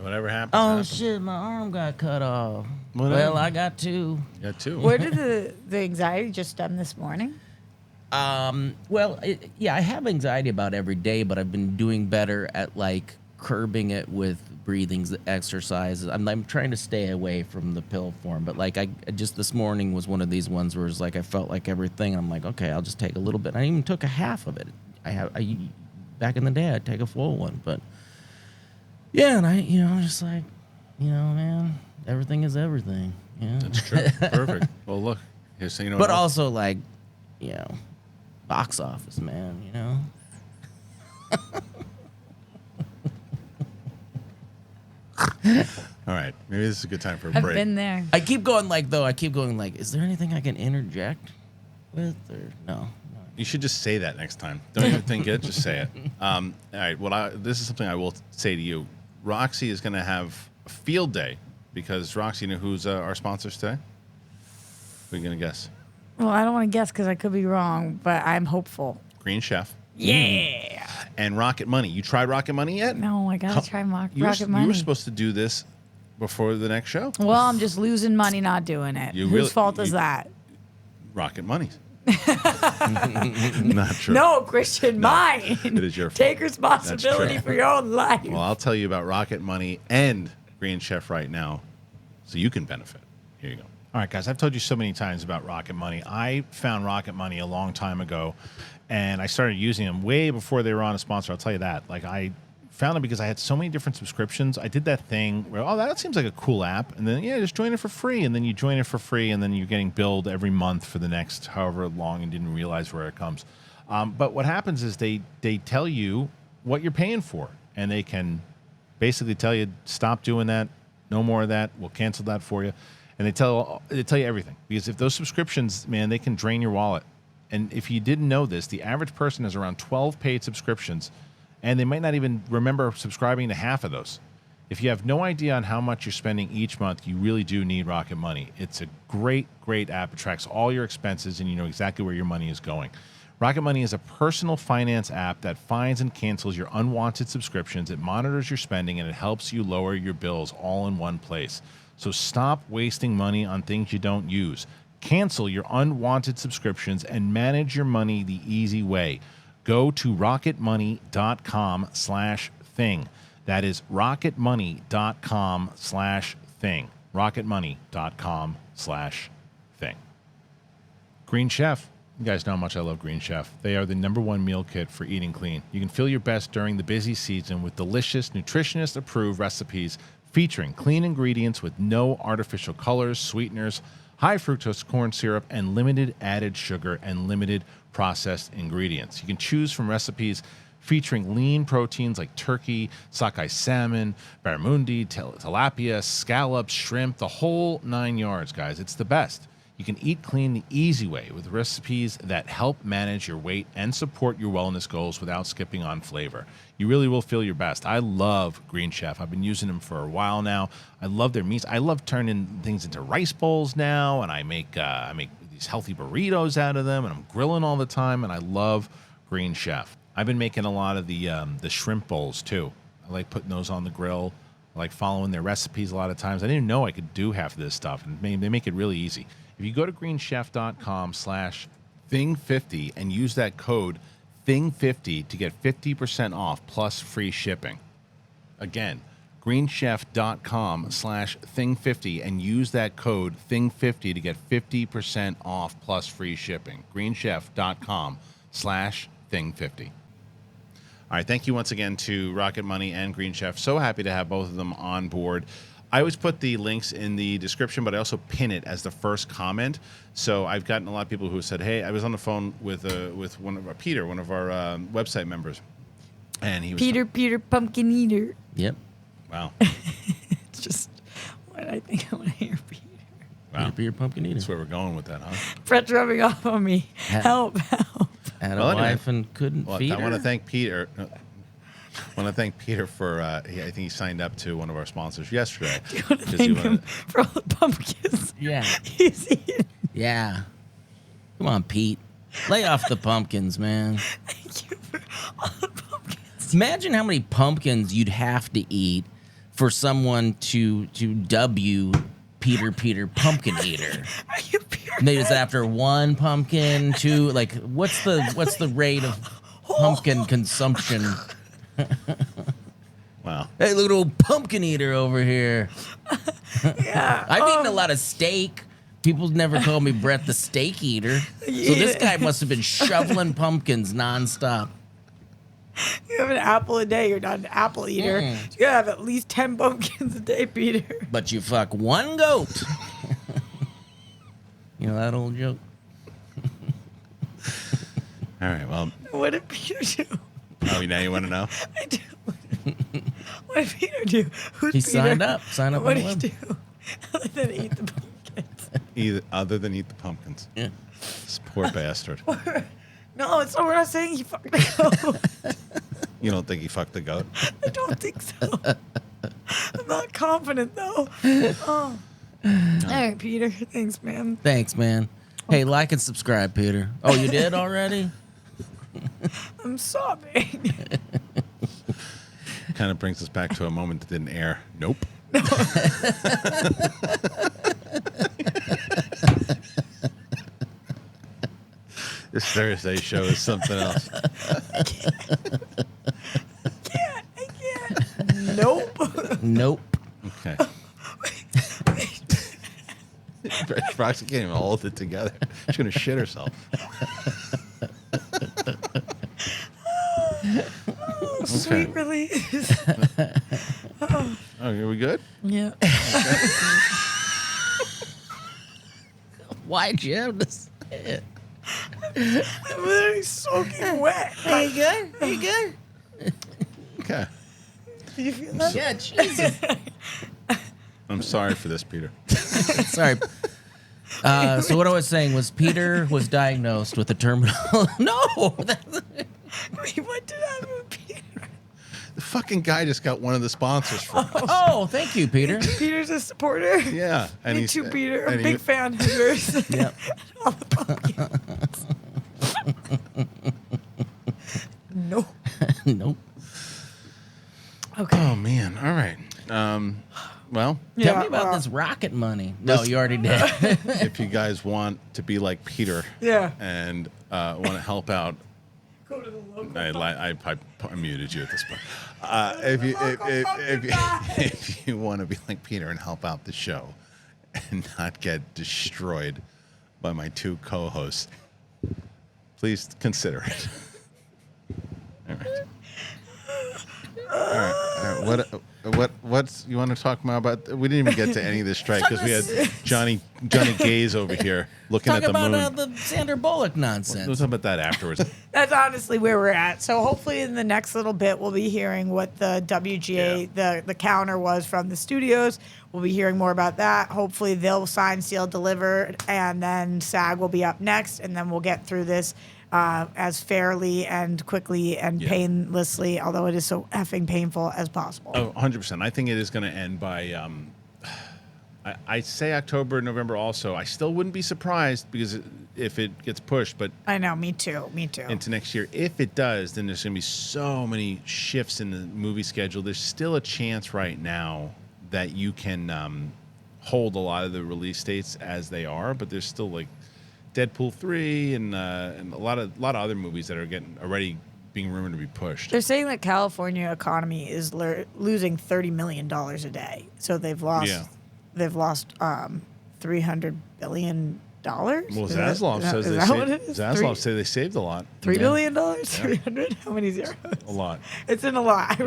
[SPEAKER 1] Whatever happens.
[SPEAKER 2] Oh
[SPEAKER 1] happens.
[SPEAKER 2] shit, my arm got cut off.
[SPEAKER 1] Whatever.
[SPEAKER 2] Well, I got 2.
[SPEAKER 1] You got 2.
[SPEAKER 3] Where did the anxiety just stem this morning?
[SPEAKER 2] Well, I have anxiety about every day, but I've been doing better at like curbing it with breathing exercises. I'm trying to stay away from the pill form, but like I just this morning was one of these ones where it's like I felt like everything. And I'm like, okay, I'll just take a little bit. I even took a half of it. I back in the day I'd take a full one, but yeah, and I'm just like, man, everything is everything. Yeah,
[SPEAKER 1] That's true. Perfect. Well, look. Here's so you know.
[SPEAKER 2] but also like, box office, man.
[SPEAKER 1] All right. Maybe this is a good time for a
[SPEAKER 3] I've
[SPEAKER 1] break.
[SPEAKER 3] been there.
[SPEAKER 2] I keep going like, is there anything I can interject with or no?
[SPEAKER 1] You should just say that next time. Don't even think it. Just say it. All right. Well, this is something I will say to you. Roxy is going to have a field day because Roxy, who's our sponsors today? Who are you going to guess?
[SPEAKER 3] Well, I don't want to guess because I could be wrong, but I'm hopeful.
[SPEAKER 1] Green Chef.
[SPEAKER 3] Yeah.
[SPEAKER 1] And Rocket Money. You tried Rocket Money yet?
[SPEAKER 3] No, I gotta try Rocket
[SPEAKER 1] You
[SPEAKER 3] Money.
[SPEAKER 1] were supposed to do this before the next show.
[SPEAKER 3] Well, I'm just losing money not doing it. Whose fault is that?
[SPEAKER 1] Rocket Money's. Not true.
[SPEAKER 3] No, Kristian, mine.
[SPEAKER 1] It is your fault.
[SPEAKER 3] Take responsibility for your own life.
[SPEAKER 1] Well, I'll tell you about Rocket Money and Green Chef right now so you can benefit. Here you go.
[SPEAKER 5] All right, guys, I've told you so many times about Rocket Money. I found Rocket Money a long time ago, and I started using them way before they were on a sponsor. I'll tell you that. Like, I found them because I had so many different subscriptions. I did that thing where, that seems like a cool app. And then, just join it for free. And then you join it for free, and then you're getting billed every month for the next however long and didn't realize where it comes. But what happens is they tell you what you're paying for, and they can basically tell you, stop doing that, no more of that, we'll cancel that for you. And they tell you everything, because if those subscriptions, man, they can drain your wallet. And if you didn't know this, the average person has around 12 paid subscriptions, and they might not even remember subscribing to half of those. If you have no idea on how much you're spending each month, you really do need Rocket Money. It's a great, great app. It tracks all your expenses, and you know exactly where your money is going. Rocket Money is a personal finance app that finds and cancels your unwanted subscriptions. It monitors your spending, and it helps you lower your bills all in one place. So stop wasting money on things you don't use. Cancel your unwanted subscriptions and manage your money the easy way. go to rocketmoney.com/thing. That is rocketmoney.com/thing. rocketmoney.com/thing. Green Chef. You guys know how much I love Green Chef. They are the #1 meal kit for eating clean. You can feel your best during the busy season with delicious, nutritionist-approved recipes featuring clean ingredients with no artificial colors, sweeteners, high fructose corn syrup, and limited added sugar and limited processed ingredients. You can choose from recipes featuring lean proteins like turkey, sockeye salmon, barramundi, tilapia, scallops, shrimp, the whole 9 yards, guys. It's the best. You can eat clean the easy way with recipes that help manage your weight and support your wellness goals without skipping on flavor. You really will feel your best. I love Green Chef. I've been using them for a while now. I love their meats. I love turning things into rice bowls now, and I make these healthy burritos out of them, and I'm grilling all the time, and I love Green Chef. I've been making a lot of the shrimp bowls too. I like putting those on the grill. I like following their recipes a lot of times. I didn't know I could do half of this stuff, and they make it really easy. If you go to greenchef.com/thing50 and use that code thing50 to get 50% off plus free shipping. Again, greenchef.com/thing50 and use that code thing50 to get 50% off plus free shipping. greenchef.com/thing50. All right, thank you once again to Rocket Money and Green Chef. So happy to have both of them on board. I always put the links in the description, but I also pin it as the first comment. So I've gotten a lot of people who said, "Hey, I was on the phone with one of our Peter, one of our website members, and he was
[SPEAKER 3] Peter Pumpkin Eater.
[SPEAKER 2] Yep.
[SPEAKER 5] Wow,
[SPEAKER 3] It's just what I think I want to hear, Peter.
[SPEAKER 5] wow,
[SPEAKER 2] Peter Pumpkin Eater.
[SPEAKER 5] that's where we're going with that, huh?"
[SPEAKER 3] Brett's rubbing off on me. Help.
[SPEAKER 2] Had
[SPEAKER 5] Well,
[SPEAKER 2] a
[SPEAKER 5] anyway.
[SPEAKER 2] wife and couldn't feed her.
[SPEAKER 5] I want to thank Peter. I want to thank Peter for. I think he signed up to one of our sponsors yesterday.
[SPEAKER 3] You want to
[SPEAKER 5] 'cause
[SPEAKER 3] thank
[SPEAKER 5] he
[SPEAKER 3] him
[SPEAKER 5] wanted-
[SPEAKER 3] for all the pumpkins
[SPEAKER 2] Yeah.
[SPEAKER 3] he's eating.
[SPEAKER 2] Yeah. Come on, Pete. Lay off the pumpkins, man.
[SPEAKER 3] Thank you for all the pumpkins.
[SPEAKER 2] Imagine how many pumpkins you'd have to eat for someone to dub you Peter Pumpkin Eater.
[SPEAKER 3] Are you Peter?
[SPEAKER 2] Maybe it's after one pumpkin, two. Like, what's the rate of pumpkin consumption?
[SPEAKER 5] Wow.
[SPEAKER 2] Hey, look at old Pumpkin Eater over here.
[SPEAKER 3] Yeah.
[SPEAKER 2] I've eaten a lot of steak. People never called me Brett the Steak Eater. So this guy must have been shoveling pumpkins nonstop.
[SPEAKER 3] You have an apple a day. You're not an apple eater. You gotta have at least 10 pumpkins a day, Peter.
[SPEAKER 2] But you fuck one goat. You know that old joke?
[SPEAKER 5] All right. Well,
[SPEAKER 3] What did Peter do?
[SPEAKER 5] now you want to know?
[SPEAKER 3] I do. What did Peter do? Who's
[SPEAKER 2] He
[SPEAKER 3] Peter?
[SPEAKER 2] signed up
[SPEAKER 3] What
[SPEAKER 2] on
[SPEAKER 3] did
[SPEAKER 2] the
[SPEAKER 3] he
[SPEAKER 2] web.
[SPEAKER 3] do? Other than eat the pumpkins.
[SPEAKER 5] Other than eat the pumpkins.
[SPEAKER 2] Yeah.
[SPEAKER 5] This poor bastard.
[SPEAKER 3] No, it's not. We're not saying he fucked the goat.
[SPEAKER 5] You don't think he fucked the goat?
[SPEAKER 3] I don't think so. I'm not confident though. Oh. All right, Peter. Thanks, man.
[SPEAKER 2] Thanks, man. Hey, like and subscribe, Peter. Oh, you did already?
[SPEAKER 3] I'm sobbing.
[SPEAKER 5] Kind of brings us back to a moment that didn't air. Nope. This Thursday show is something else.
[SPEAKER 3] I can't. Nope.
[SPEAKER 2] Nope.
[SPEAKER 5] Okay. Roxy can't even hold it together. She's going to shit herself.
[SPEAKER 3] Sweet release.
[SPEAKER 5] Oh, are we good?
[SPEAKER 3] Yeah.
[SPEAKER 2] Why'd you have to say it?
[SPEAKER 3] I'm literally soaking wet. Are you good? Are you good?
[SPEAKER 5] Okay.
[SPEAKER 3] Do you feel that?
[SPEAKER 2] Yeah, Jesus.
[SPEAKER 5] I'm sorry for this, Peter.
[SPEAKER 2] Sorry. So what I was saying was Peter was diagnosed with a terminal. No.
[SPEAKER 3] Wait, what did happen with Peter?
[SPEAKER 5] The fucking guy just got one of the sponsors for us.
[SPEAKER 2] Oh, thank you, Peter.
[SPEAKER 3] Peter's a supporter.
[SPEAKER 5] Yeah. And
[SPEAKER 3] Me
[SPEAKER 5] he's-
[SPEAKER 3] too, Peter. I'm a
[SPEAKER 5] and
[SPEAKER 3] big fan of yours.
[SPEAKER 2] Yep.
[SPEAKER 3] All the pumpkins. No.
[SPEAKER 2] Nope.
[SPEAKER 3] Okay.
[SPEAKER 5] Oh, man. All right. Well,
[SPEAKER 2] Tell me about this rocket money. No, you already did.
[SPEAKER 5] if you guys want to be like Peter
[SPEAKER 3] Yeah.
[SPEAKER 5] and want to help out
[SPEAKER 3] Go to the
[SPEAKER 1] I muted you at this point. If you want to be like Peter and help out the show and not get destroyed by my two co-hosts, please consider it. All right. What's you want to talk more about? We didn't even get to any of this strike because we had Johnny Gaze over here looking
[SPEAKER 2] Talk
[SPEAKER 1] at the
[SPEAKER 2] about
[SPEAKER 1] moon.
[SPEAKER 2] the Sandra Bullock nonsense.
[SPEAKER 1] We'll talk about that afterwards.
[SPEAKER 3] That's honestly where we're at. So hopefully in the next little bit, we'll be hearing what the WGA, the counter was from the studios. We'll be hearing more about that. Hopefully they'll sign, seal, deliver, and then SAG will be up next, and then we'll get through this as fairly and quickly and painlessly, although it is so effing painful, as possible.
[SPEAKER 1] Oh, 100%. I think it is going to end by, I say October, November also. I still wouldn't be surprised because if it gets pushed, but
[SPEAKER 3] I know, me too.
[SPEAKER 1] into next year. If it does, then there's going to be so many shifts in the movie schedule. There's still a chance right now that you can hold a lot of the release dates as they are, but there's still like Deadpool 3 and a lot of other movies that are already being rumored to be pushed.
[SPEAKER 3] They're saying that California economy is losing $30 million a day. So they've lost $300 billion.
[SPEAKER 1] Well, Zaslav says Zaslav say they saved a lot.
[SPEAKER 3] $3 billion? 300? How many zeros?
[SPEAKER 1] A lot.
[SPEAKER 3] It's in a lot.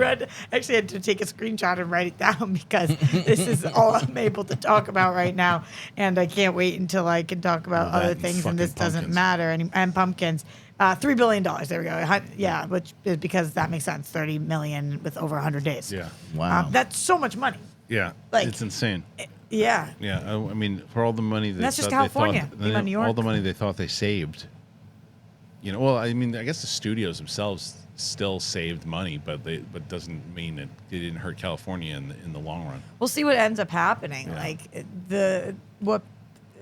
[SPEAKER 3] Actually had to take a screenshot and write it down because this is all I'm able to talk about right now. And I can't wait until I can talk about other things and this doesn't matter. And pumpkins. $3 billion. There we go. Yeah, which is because that makes sense. 30 million with over 100 days.
[SPEAKER 1] Yeah.
[SPEAKER 2] Wow.
[SPEAKER 3] That's so much money.
[SPEAKER 1] Yeah.
[SPEAKER 3] Like,
[SPEAKER 1] it's insane.
[SPEAKER 3] Yeah.
[SPEAKER 1] Yeah. I mean, for all the money
[SPEAKER 3] that's just California. New York.
[SPEAKER 1] All the money they thought they saved. Well, I mean, I guess the studios themselves still saved money, but doesn't mean that they didn't hurt California in the long run.
[SPEAKER 3] We'll see what ends up happening.
[SPEAKER 1] Yeah.
[SPEAKER 3] Like what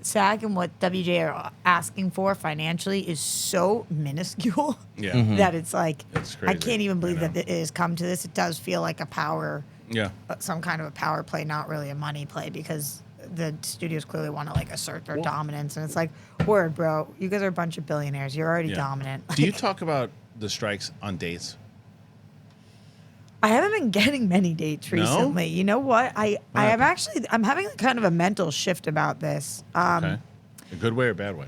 [SPEAKER 3] SAG and what WJ are asking for financially is so minuscule that it's like
[SPEAKER 1] It's crazy.
[SPEAKER 3] I can't even believe that it has come to this. It does feel like a power.
[SPEAKER 1] Yeah.
[SPEAKER 3] Some kind of a power play, not really a money play, because the studios clearly want to like assert their dominance, and it's like, word, bro, you guys are a bunch of billionaires. You're already dominant.
[SPEAKER 1] Do you talk about the strikes on dates?
[SPEAKER 3] I haven't been getting many dates recently. You know what? I'm having kind of a mental shift about this.
[SPEAKER 1] Okay. A good way or bad way?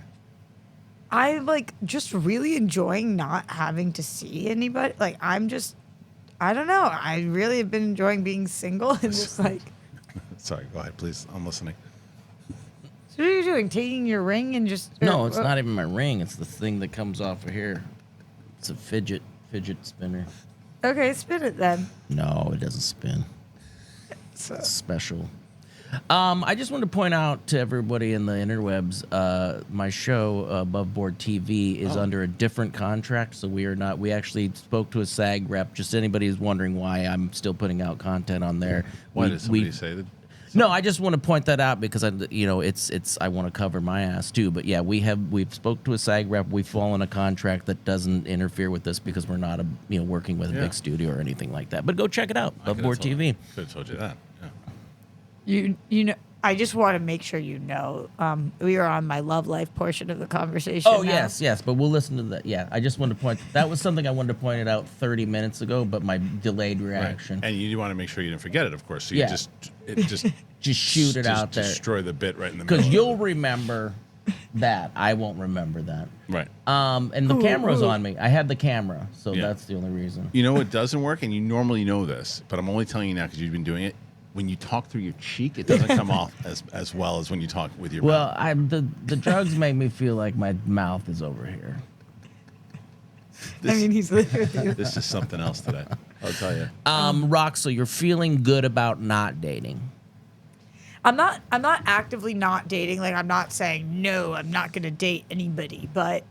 [SPEAKER 3] I'm like just really enjoying not having to see anybody. Like I don't know. I really have been enjoying being single and just like.
[SPEAKER 1] Sorry, go ahead, please. I'm listening.
[SPEAKER 3] So what are you doing? Taking your ring and just.
[SPEAKER 2] No, it's not even my ring. It's the thing that comes off of here. It's a fidget spinner.
[SPEAKER 3] Okay, spin it then.
[SPEAKER 2] No, it doesn't spin. It's special. I just wanted to point out to everybody in the interwebs, my show, Above Board TV, is under a different contract, so we actually spoke to a SAG rep. Just anybody who's wondering why I'm still putting out content on there.
[SPEAKER 1] Why did somebody say that?
[SPEAKER 2] No, I just want to point that out because I want to cover my ass too. But yeah, we've spoke to a SAG rep. We've fallen a contract that doesn't interfere with this because we're not working with a big studio or anything like that. But go check it out, Above Board TV.
[SPEAKER 1] Could have told you that.
[SPEAKER 3] You know, I just want to make sure you know, we are on my love life portion of the conversation.
[SPEAKER 2] Oh,
[SPEAKER 3] now.
[SPEAKER 2] yes, but we'll listen to that. Yeah, I just wanted to point. That was something I wanted to point it out 30 minutes ago, but my delayed reaction.
[SPEAKER 1] Right. And you want to make sure you didn't forget it, of course. So you just
[SPEAKER 2] shoot it out there.
[SPEAKER 1] Destroy the bit right in the middle.
[SPEAKER 2] Because you'll remember that. I won't remember that.
[SPEAKER 1] Right.
[SPEAKER 2] And the camera's on me. I had the camera, so that's the only reason.
[SPEAKER 1] You know what doesn't work, and you normally know this, but I'm only telling you now because you've been doing it. When you talk through your cheek, it doesn't come off as well as when you talk with your mouth.
[SPEAKER 2] Well, the drugs make me feel like my mouth is over here.
[SPEAKER 3] He's literally.
[SPEAKER 1] This is something else today. I'll tell you.
[SPEAKER 2] Roxy, you're feeling good about not dating.
[SPEAKER 3] I'm not actively not dating. Like, I'm not saying no, I'm not going to date anybody, but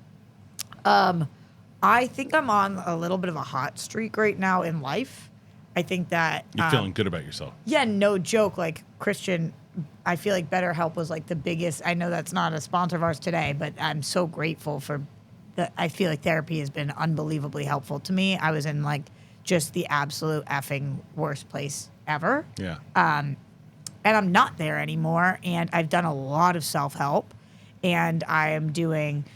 [SPEAKER 3] I think I'm on a little bit of a hot streak right now in life. I think that
[SPEAKER 1] you're feeling good about yourself.
[SPEAKER 3] Yeah, no joke. Like, Kristian, I feel like BetterHelp was like the biggest. I know that's not a sponsor of ours today, but I'm so grateful for that. I feel like therapy has been unbelievably helpful to me. I was in like just the absolute effing worst place ever.
[SPEAKER 1] Yeah.
[SPEAKER 3] And I'm not there anymore. And I've done a lot of self-help, and I am doing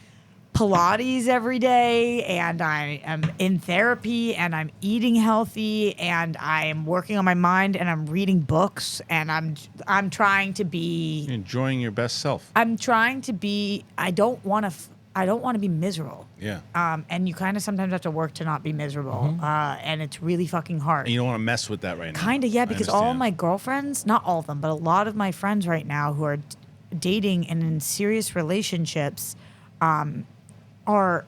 [SPEAKER 3] Pilates every day, and I am in therapy, and I'm eating healthy, and I am working on my mind, and I'm reading books, and I'm trying to be
[SPEAKER 1] Enjoying your best self.
[SPEAKER 3] I'm trying to be. I don't want to be miserable.
[SPEAKER 1] Yeah.
[SPEAKER 3] And you kind of sometimes have to work to not be miserable, and it's really fucking hard.
[SPEAKER 1] And you don't want to mess with that right now.
[SPEAKER 3] Kind of, yeah,
[SPEAKER 1] I
[SPEAKER 3] because all of
[SPEAKER 1] understand.
[SPEAKER 3] my girlfriends, not all of them, but a lot of my friends right now who are dating and in serious relationships, are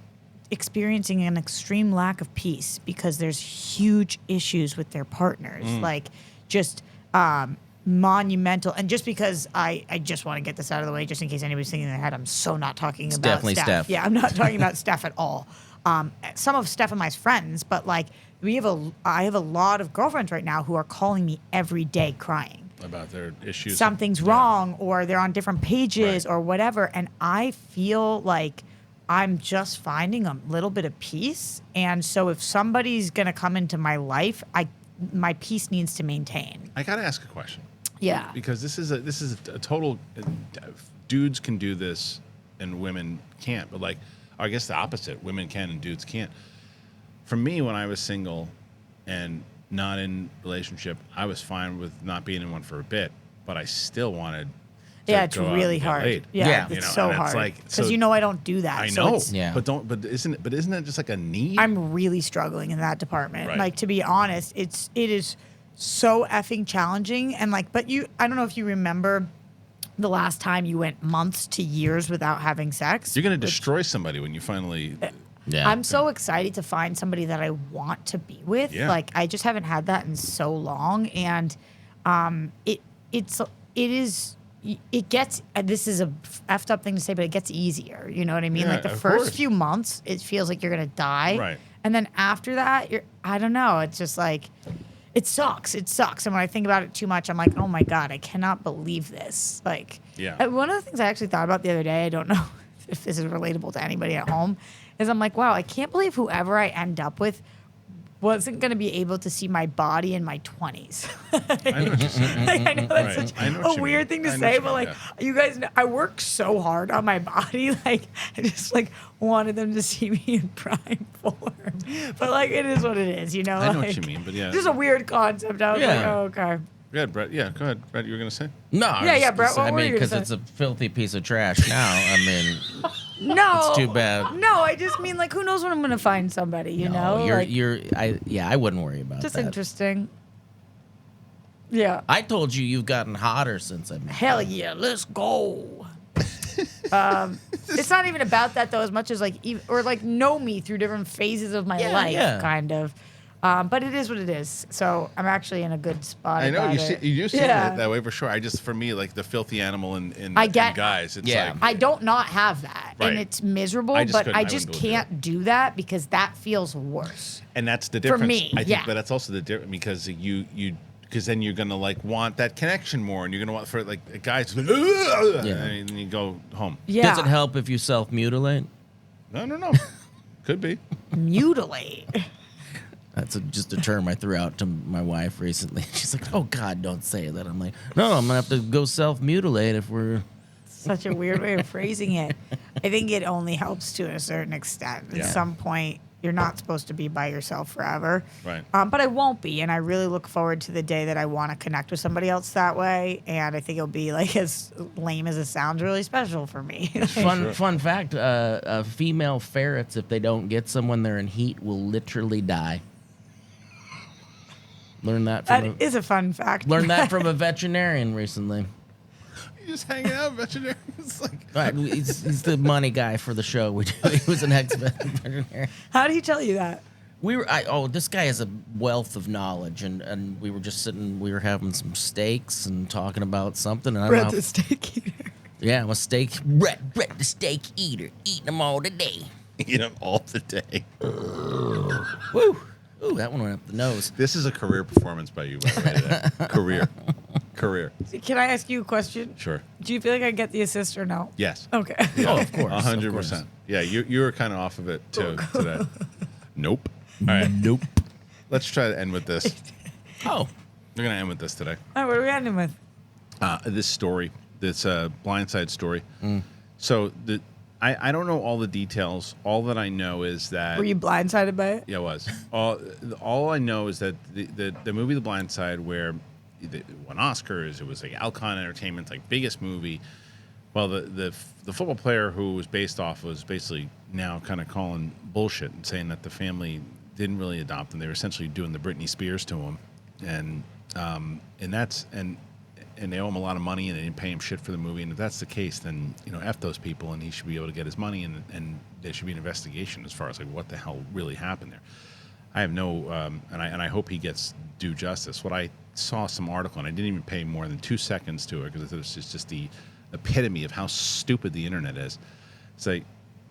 [SPEAKER 3] experiencing an extreme lack of peace because there's huge issues with their partners, like just monumental. And just because I just want to get this out of the way, just in case anybody's thinking in their head, I'm so not talking about
[SPEAKER 2] definitely Steph.
[SPEAKER 3] Yeah, I'm not talking about Steph at all. Some of Steph and my friends, but like I have a lot of girlfriends right now who are calling me every day crying
[SPEAKER 1] About their issues.
[SPEAKER 3] something's wrong, or they're on different pages, or whatever, and I feel like I'm just finding a little bit of peace. And so if somebody's gonna come into my life, my peace needs to maintain.
[SPEAKER 1] I got to ask a question.
[SPEAKER 3] Yeah.
[SPEAKER 1] Because this is a total dudes can do this and women can't, but like I guess the opposite, women can and dudes can't. For me, when I was single and not in relationship, I was fine with not being in one for a bit, but I still wanted to
[SPEAKER 3] Yeah, it's
[SPEAKER 1] go out
[SPEAKER 3] really
[SPEAKER 1] and get
[SPEAKER 3] hard.
[SPEAKER 1] laid.
[SPEAKER 3] Yeah,
[SPEAKER 1] You
[SPEAKER 3] it's
[SPEAKER 1] know,
[SPEAKER 3] so
[SPEAKER 1] and
[SPEAKER 3] hard
[SPEAKER 1] like,
[SPEAKER 3] because I don't do that.
[SPEAKER 1] I
[SPEAKER 3] so
[SPEAKER 1] know,
[SPEAKER 3] it's-
[SPEAKER 2] Yeah.
[SPEAKER 1] but isn't that just like a need?
[SPEAKER 3] I'm really struggling in that department.
[SPEAKER 1] Right.
[SPEAKER 3] Like, to be honest, it is so effing challenging. And like, but I don't know if you remember the last time you went months to years without having sex.
[SPEAKER 1] You're going to destroy somebody when you finally.
[SPEAKER 2] Yeah.
[SPEAKER 3] I'm so excited to find somebody that I want to be with.
[SPEAKER 1] Yeah.
[SPEAKER 3] Like, I just haven't had that in so long, and it gets. This is a effed up thing to say, but it gets easier. You know what I mean?
[SPEAKER 1] Yeah,
[SPEAKER 3] like the
[SPEAKER 1] of
[SPEAKER 3] first
[SPEAKER 1] course.
[SPEAKER 3] few months, it feels like you're gonna die,
[SPEAKER 1] Right.
[SPEAKER 3] and then after that, I don't know. It's just like. It sucks. It sucks. And when I think about it too much, I'm like, oh my God, I cannot believe this. Like,
[SPEAKER 1] Yeah.
[SPEAKER 3] one of the things I actually thought about the other day, I don't know if this is relatable to anybody at home, is I'm like, wow, I can't believe whoever I end up with wasn't going to be able to see my body in my 20s.
[SPEAKER 1] I know what you're saying.
[SPEAKER 3] Like, I know that's
[SPEAKER 1] Right.
[SPEAKER 3] such
[SPEAKER 1] I know what
[SPEAKER 3] a
[SPEAKER 1] you
[SPEAKER 3] weird
[SPEAKER 1] mean.
[SPEAKER 3] thing to
[SPEAKER 1] I know
[SPEAKER 3] say,
[SPEAKER 1] what
[SPEAKER 3] but
[SPEAKER 1] you
[SPEAKER 3] like,
[SPEAKER 1] mean,
[SPEAKER 3] you guys know, I work so hard on my body. Like, I just like wanted them to see me in prime form. But like, it is what it is, you know?
[SPEAKER 1] I know what
[SPEAKER 3] like,
[SPEAKER 1] you mean, but yeah.
[SPEAKER 3] Just a weird concept. I was like,
[SPEAKER 2] Yeah.
[SPEAKER 3] oh, okay.
[SPEAKER 1] Yeah, Brett. Yeah, go ahead, Brett. You were going to say?
[SPEAKER 2] No.
[SPEAKER 3] Yeah, Brett, what
[SPEAKER 2] I
[SPEAKER 3] were
[SPEAKER 2] mean,
[SPEAKER 3] you gonna
[SPEAKER 2] because
[SPEAKER 3] say?
[SPEAKER 2] it's a filthy piece of trash now. I mean,
[SPEAKER 3] No.
[SPEAKER 2] it's too bad.
[SPEAKER 3] No, I just mean like, who knows when I'm going to find somebody, you know?
[SPEAKER 2] I wouldn't worry about
[SPEAKER 3] Just
[SPEAKER 2] that.
[SPEAKER 3] interesting. Yeah.
[SPEAKER 2] I told you you've gotten hotter since I met
[SPEAKER 3] Hell
[SPEAKER 2] you.
[SPEAKER 3] yeah, let's go. It's not even about that though, as much as like, or like know me through different phases of my
[SPEAKER 2] Yeah,
[SPEAKER 3] life,
[SPEAKER 2] yeah.
[SPEAKER 3] kind of. But it is what it is. So I'm actually in a good spot.
[SPEAKER 1] I know
[SPEAKER 3] about
[SPEAKER 1] you
[SPEAKER 3] it.
[SPEAKER 1] do see
[SPEAKER 3] Yeah.
[SPEAKER 1] it that way for sure. For me, like the filthy animal in
[SPEAKER 3] I get-
[SPEAKER 1] in guys. It's
[SPEAKER 2] Yeah.
[SPEAKER 1] like
[SPEAKER 3] I don't not have that,
[SPEAKER 1] Right.
[SPEAKER 3] and it's miserable.
[SPEAKER 1] I just
[SPEAKER 3] But
[SPEAKER 1] couldn't-
[SPEAKER 3] I
[SPEAKER 1] I
[SPEAKER 3] just
[SPEAKER 1] wouldn't be able to do
[SPEAKER 3] can't do that because that feels worse.
[SPEAKER 1] and that's the difference.
[SPEAKER 3] me,
[SPEAKER 1] I think,
[SPEAKER 3] yeah.
[SPEAKER 1] but that's also the difference because because then you're gonna like want that connection more, and you're gonna want for like guys. Like, and you go home.
[SPEAKER 3] Yeah.
[SPEAKER 2] Does it help if you self-mutilate?
[SPEAKER 1] No. Could be.
[SPEAKER 3] Mutilate.
[SPEAKER 2] That's just a term I threw out to my wife recently. She's like, "Oh God, don't say that." I'm like, "No, I'm gonna have to go self-mutilate if we're."
[SPEAKER 3] Such a weird way of phrasing it. I think it only helps to a certain extent. At
[SPEAKER 1] Yeah.
[SPEAKER 3] some point, you're not supposed to be by yourself forever.
[SPEAKER 1] Right.
[SPEAKER 3] But I won't be, and I really look forward to the day that I want to connect with somebody else that way. And I think it'll be like as lame as it sounds, really special for me.
[SPEAKER 2] Fun fact: female ferrets, if they don't get someone they're in heat, will literally die. Learned that from
[SPEAKER 3] That is a fun fact.
[SPEAKER 2] learned that from a veterinarian recently.
[SPEAKER 1] You just hanging out, veterinarian. It's like
[SPEAKER 2] Right, he's the money guy for the show. He was an ex-veterinarian.
[SPEAKER 3] How do you tell you that?
[SPEAKER 2] This guy has a wealth of knowledge, and we were just sitting, we were having some steaks and talking about something. And I don't
[SPEAKER 3] Brett's
[SPEAKER 2] know.
[SPEAKER 3] a steak eater.
[SPEAKER 2] Yeah, I'm a steak. Brett the steak eater, eating them all today.
[SPEAKER 1] eat them all the day.
[SPEAKER 2] Woo! Ooh, that one went up the nose.
[SPEAKER 1] This is a career performance by you, by the way. Today. Career.
[SPEAKER 3] Can I ask you a question?
[SPEAKER 1] Sure.
[SPEAKER 3] Do you feel like I get the assist or no?
[SPEAKER 1] Yes.
[SPEAKER 3] Okay.
[SPEAKER 2] Oh, of course.
[SPEAKER 1] 100%. Yeah, you were kind of off of it too today. Nope. All right.
[SPEAKER 2] Nope.
[SPEAKER 1] Let's try to end with this.
[SPEAKER 2] Oh,
[SPEAKER 1] We're gonna end with this today.
[SPEAKER 3] All right, what are we ending with?
[SPEAKER 1] This story, this blindside story. So I don't know all the details. All that I know is that
[SPEAKER 3] Were you blindsided by it?
[SPEAKER 1] Yeah, it was. All I know is that the movie The Blind Side, where it won Oscars, it was like Alcon Entertainment's like biggest movie. Well, the football player who was based off was basically now kind of calling bullshit and saying that the family didn't really adopt him. They were essentially doing the Britney Spears to him, and they owe him a lot of money and they didn't pay him shit for the movie. And if that's the case, then F those people and he should be able to get his money and there should be an investigation as far as like what the hell really happened there. I have no and I hope he gets due justice. What I saw some article and I didn't even pay more than 2 seconds to it because it was just the epitome of how stupid the internet is. It's like